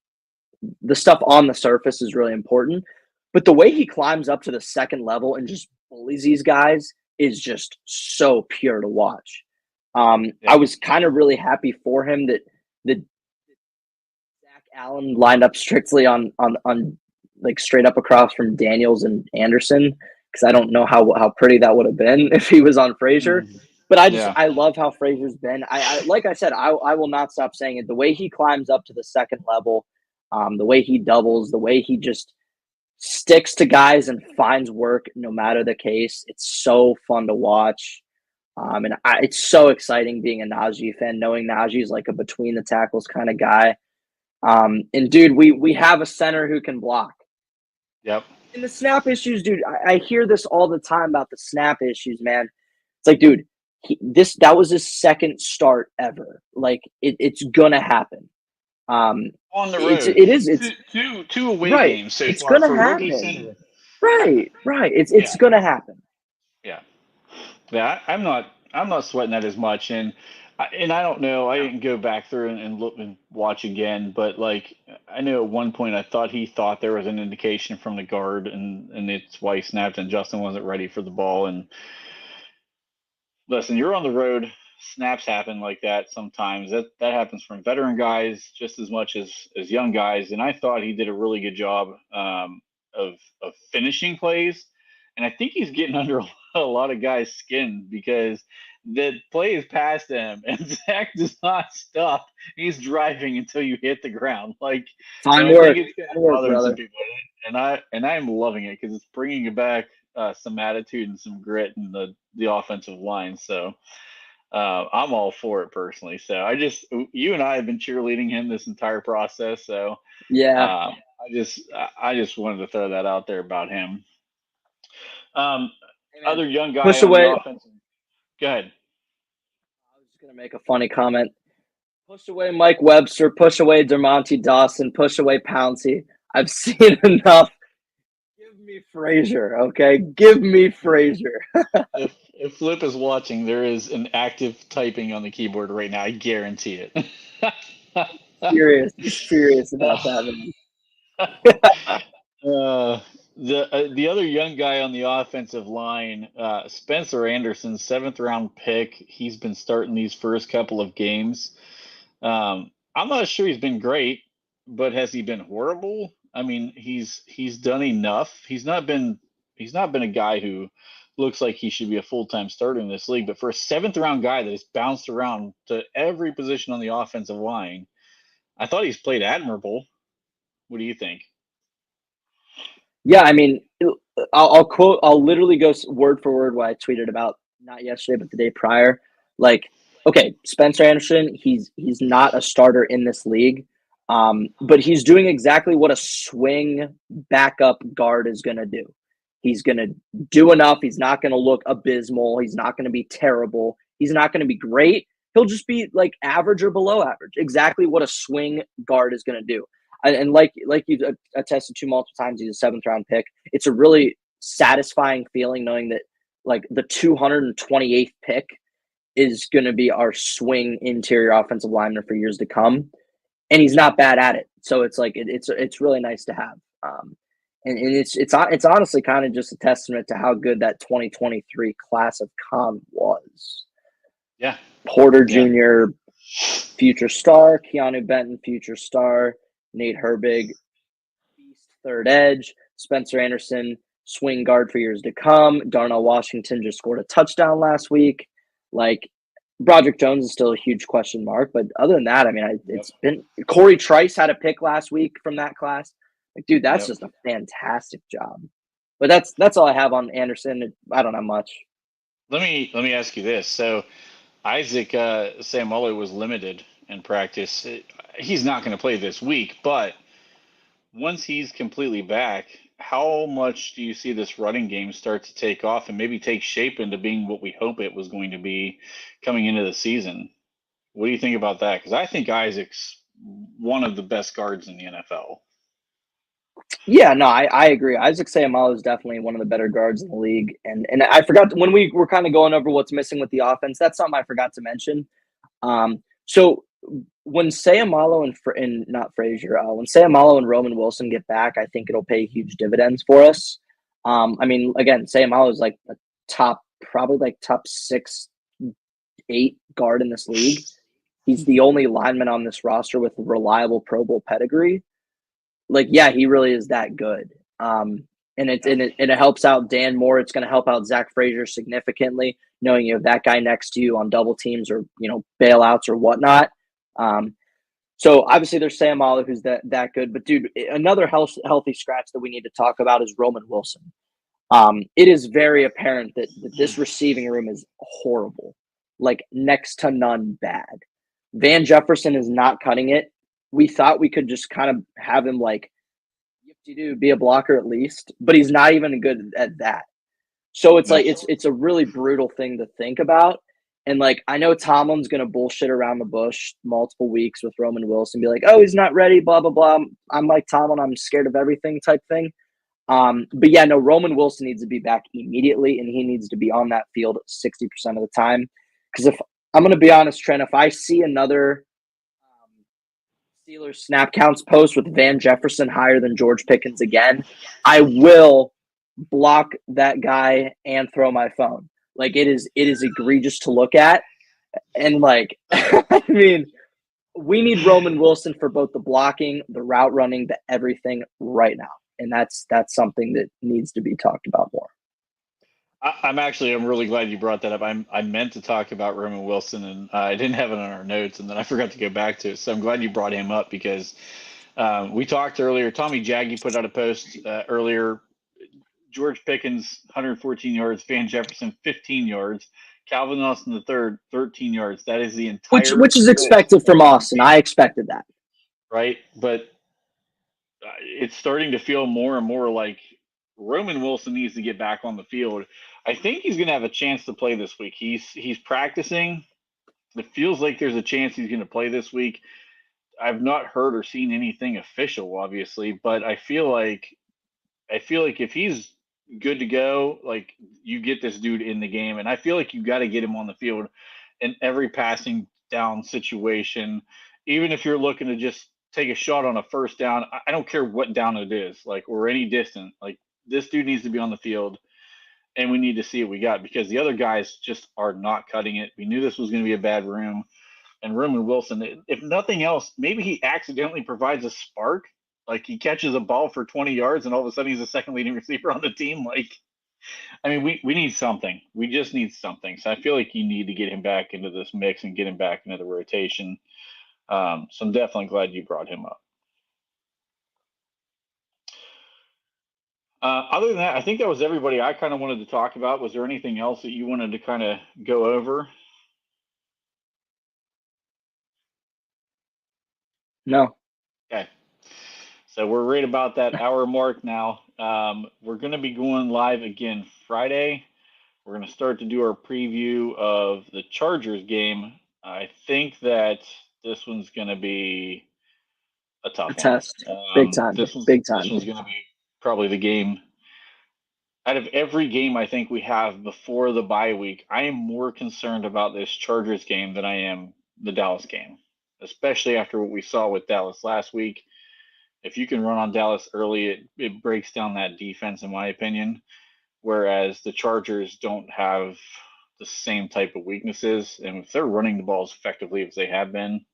stuff on the surface is really important, but the way he climbs up to the second level and just bullies these guys is just so pure to watch. I Yeah. was kind of really happy for him that the Zach Allen lined up strictly on like straight up across from Daniels and Anderson because I don't know how pretty that would have been if he was on Frazier. Mhm. But Yeah. I love how Frazier's been. I like I said, I will not stop saying it. The way he climbs up to the second level, the way he doubles, the way he just sticks to guys and finds work no matter the case. It's so fun to watch. It's so exciting being a Najee fan, knowing Najee is like a between the tackles kind of guy. And dude, we have a center who can block. Yep. And the snap issues, dude, I hear this all the time about the snap issues, man. It's like, dude, that was his second start ever. Like it's gonna happen. Um, On the it's road, it is it's two away right. games so It's far gonna for a rookie happen. center. Right. Yeah. It's gonna happen. Yeah. Yeah, I'm not sweating that as much, and I don't know. I didn't go back through and look and watch again, but like I know at one point I thought he thought there was an indication from the guard, and it's why he snapped, and Justin wasn't ready for the ball. And listen, you're on the road. Snaps happen like that sometimes. That happens from veteran guys just as much as young guys. And I thought he did a really good job of finishing plays. And I think he's getting under a lot of guys' skin because the play is past him, and Zach does not stop. He's driving until you hit the ground. Like, and Fine I think work. it's kind Fine of work, bothering some brother. people. And I am loving it because it's bringing back some attitude and some grit in the offensive line. So I'm all for it personally. So you and I have been cheerleading him this entire process. So Yeah. I just wanted to throw that out there about him. Um, Hey man, Other young guy push on the away. I offense. Go ahead. was just gonna make a funny comment. Push away Mike Webster. Push away Dermonti Dawson. Push away Pouncey. I've seen enough. Give me Frazier, okay? Give me Frazier. If Flip is watching, there is an active typing on the keyboard right now. I guarantee it. Furious. He's furious about that, man. Uh, the other young guy on the offensive line, Spencer Anderson, seventh round pick. He's been starting these first couple of games. I'm not sure he's been great, but has he been horrible? I mean, he's done enough. He's not been he's not been a guy who looks like he should be a full-time starter in this league. But for a seventh-round guy that has bounced around to every position on the offensive line, I thought he's played admirable. What do you think? Yeah, I mean, I'll quote. I'll literally go word for word what I tweeted about not yesterday, but the day prior. Like, okay, Spencer Anderson, he's not a starter in this league, but he's doing exactly what a swing backup guard is going to do. He's going to do enough. He's not going to look abysmal. He's not going to be terrible. He's not going to be great. He'll just be like average or below average. Exactly what a swing guard is going to do. And like you've attested to multiple times, he's a seventh round pick. It's a really satisfying feeling knowing that like the 228th pick is going to be our swing interior offensive lineman for years to come, and he's not bad at it. So it's like it's really nice to have, and it's honestly kind of just a testament to how good that 2023 class of Con was. Yeah, Porter Jr., future star, Keanu Benton, future star, Nate Herbig, beast third edge, Spencer Anderson, swing guard for years to come. Darnell Washington just scored a touchdown last week. Like, Broderick Jones is still a huge question mark, but other than that, I mean, it's been Corey Trice had a pick last week from that class. Like, dude, that's just a fantastic job. But that's all I have on Anderson. I don't have much. Let me ask you this. So Isaac Seumalo was limited in practice. He's not going to play this week, but once he's completely back, how much do you see this running game start to take off and maybe take shape into being what we hope it was going to be coming into the season? What do you think about that? Because I think Isaac's one of the best guards in the NFL. Yeah, no, I agree. Isaac Seumalo is definitely one of the better guards in the league. And I forgot when we were kind of going over what's missing with the offense, that's something I forgot to mention. So when Seumalo and not Frazier, when Seumalo and Roman Wilson get back, I think it'll pay huge dividends for us. I mean, again, Seumalo is like a probably like top 6, 8 guard in this league. He's the only lineman on this roster with reliable Pro Bowl pedigree. Like, yeah, he really is that good. And it helps out Dan Moore. It's going to help out Zach Frazier significantly, knowing you have that guy next to you on double teams or bailouts or whatnot. So obviously there's Seumalo who's that good, but dude, another healthy scratch that we need to talk about is Roman Wilson. It is very apparent that this receiving room is horrible, like next to none bad. Van Jefferson is not cutting it. We thought we could just kind of have him like be a blocker at least, but he's not even good at that. So it's like it's a really brutal thing to think about. And like I know Tomlin's gonna bullshit around the bush multiple weeks with Roman Wilson, be like, oh, he's not ready, blah blah blah. I'm like Tomlin, I'm scared of everything type thing. But yeah, no, Roman Wilson needs to be back immediately, and he needs to be on that field 60% of the time. Because if I'm gonna be honest, Trent, if I see another Steelers snap counts post with Van Jefferson higher than George Pickens again, I will block that guy and throw my phone. Like it is egregious to look at. And like I mean, we need Roman Wilson for both the blocking, the route running, the everything right now. And that's something that needs to be talked about more. I'm really glad you brought that up. I meant to talk about Roman Wilson, and I didn't have it on our notes, and then I forgot to go back to it. So I'm glad you brought him up because we talked earlier. Tommy Jaggy put out a post earlier. George Pickens, 114 yards. Van Jefferson, 15 yards. Calvin Austin III, 13 yards. That is the entire which is expected from Austin. I expected that. Right, but it's starting to feel more and more like Roman Wilson needs to get back on the field. I think he's going to have a chance to play this week. He's practicing. It feels like there's a chance he's going to play this week. I've not heard or seen anything official, obviously, but I feel like if he's good to go, like you get this dude in the game, and I feel like you got to get him on the field in every passing down situation, even if you're looking to just take a shot on a first down. I don't care what down it is, like or any distance. Like this dude needs to be on the field, and we need to see what we got because the other guys just are not cutting it. We knew this was going to be a bad room, and Roman Wilson, if nothing else, maybe he accidentally provides a spark. Like he catches a ball for 20 yards, and all of a sudden he's the second leading receiver on the team. Like I mean, we need something. We just need something. So I feel like you need to get him back into this mix and get him back into the rotation. So I'm definitely glad you brought him up. Other than that, I think that was everybody I kind of wanted to talk about. Was there anything else that you wanted to kind of go over? No. Okay. So we're right about that hour mark now. We're going to be going live again Friday. We're going to start to do our preview of the Chargers game. I think that this one's going to be a A tough one. test. Big time. Big time. This one's going to be probably the game. Out of every game I think we have before the bye week, I am more concerned about this Chargers game than I am the Dallas game, especially after what we saw with Dallas last week. If you can run on Dallas early, it breaks down that defense, in my opinion. Whereas the Chargers don't have the same type of weaknesses, and if they're running the ball as effectively as they have been,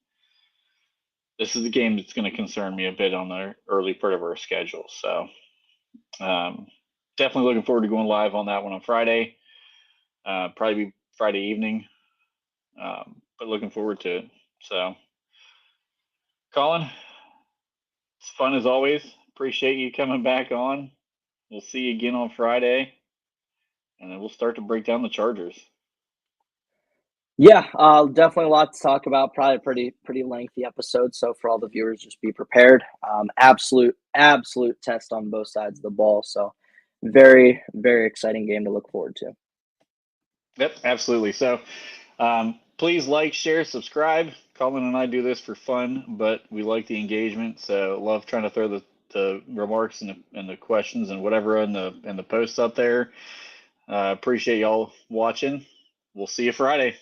this is the game that's going to concern me a bit on the early part of our schedule. So definitely looking forward to going live on that one on Friday. Probably be Friday evening, but looking forward to it. So, Colin, it's fun as always. Appreciate you coming back on. We'll see you again on Friday, and then we'll start to break down the Chargers. Yeah, definitely a lot to talk about. Probably a pretty lengthy episode. So for all the viewers, just be prepared. Absolute test on both sides of the ball. So very exciting game to look forward to. Yep, absolutely. So please like, share, subscribe. Colin and I do this for fun, but we like the engagement. So love trying to throw the remarks and the questions and whatever in the posts up there. Appreciate y'all watching. We'll see you Friday.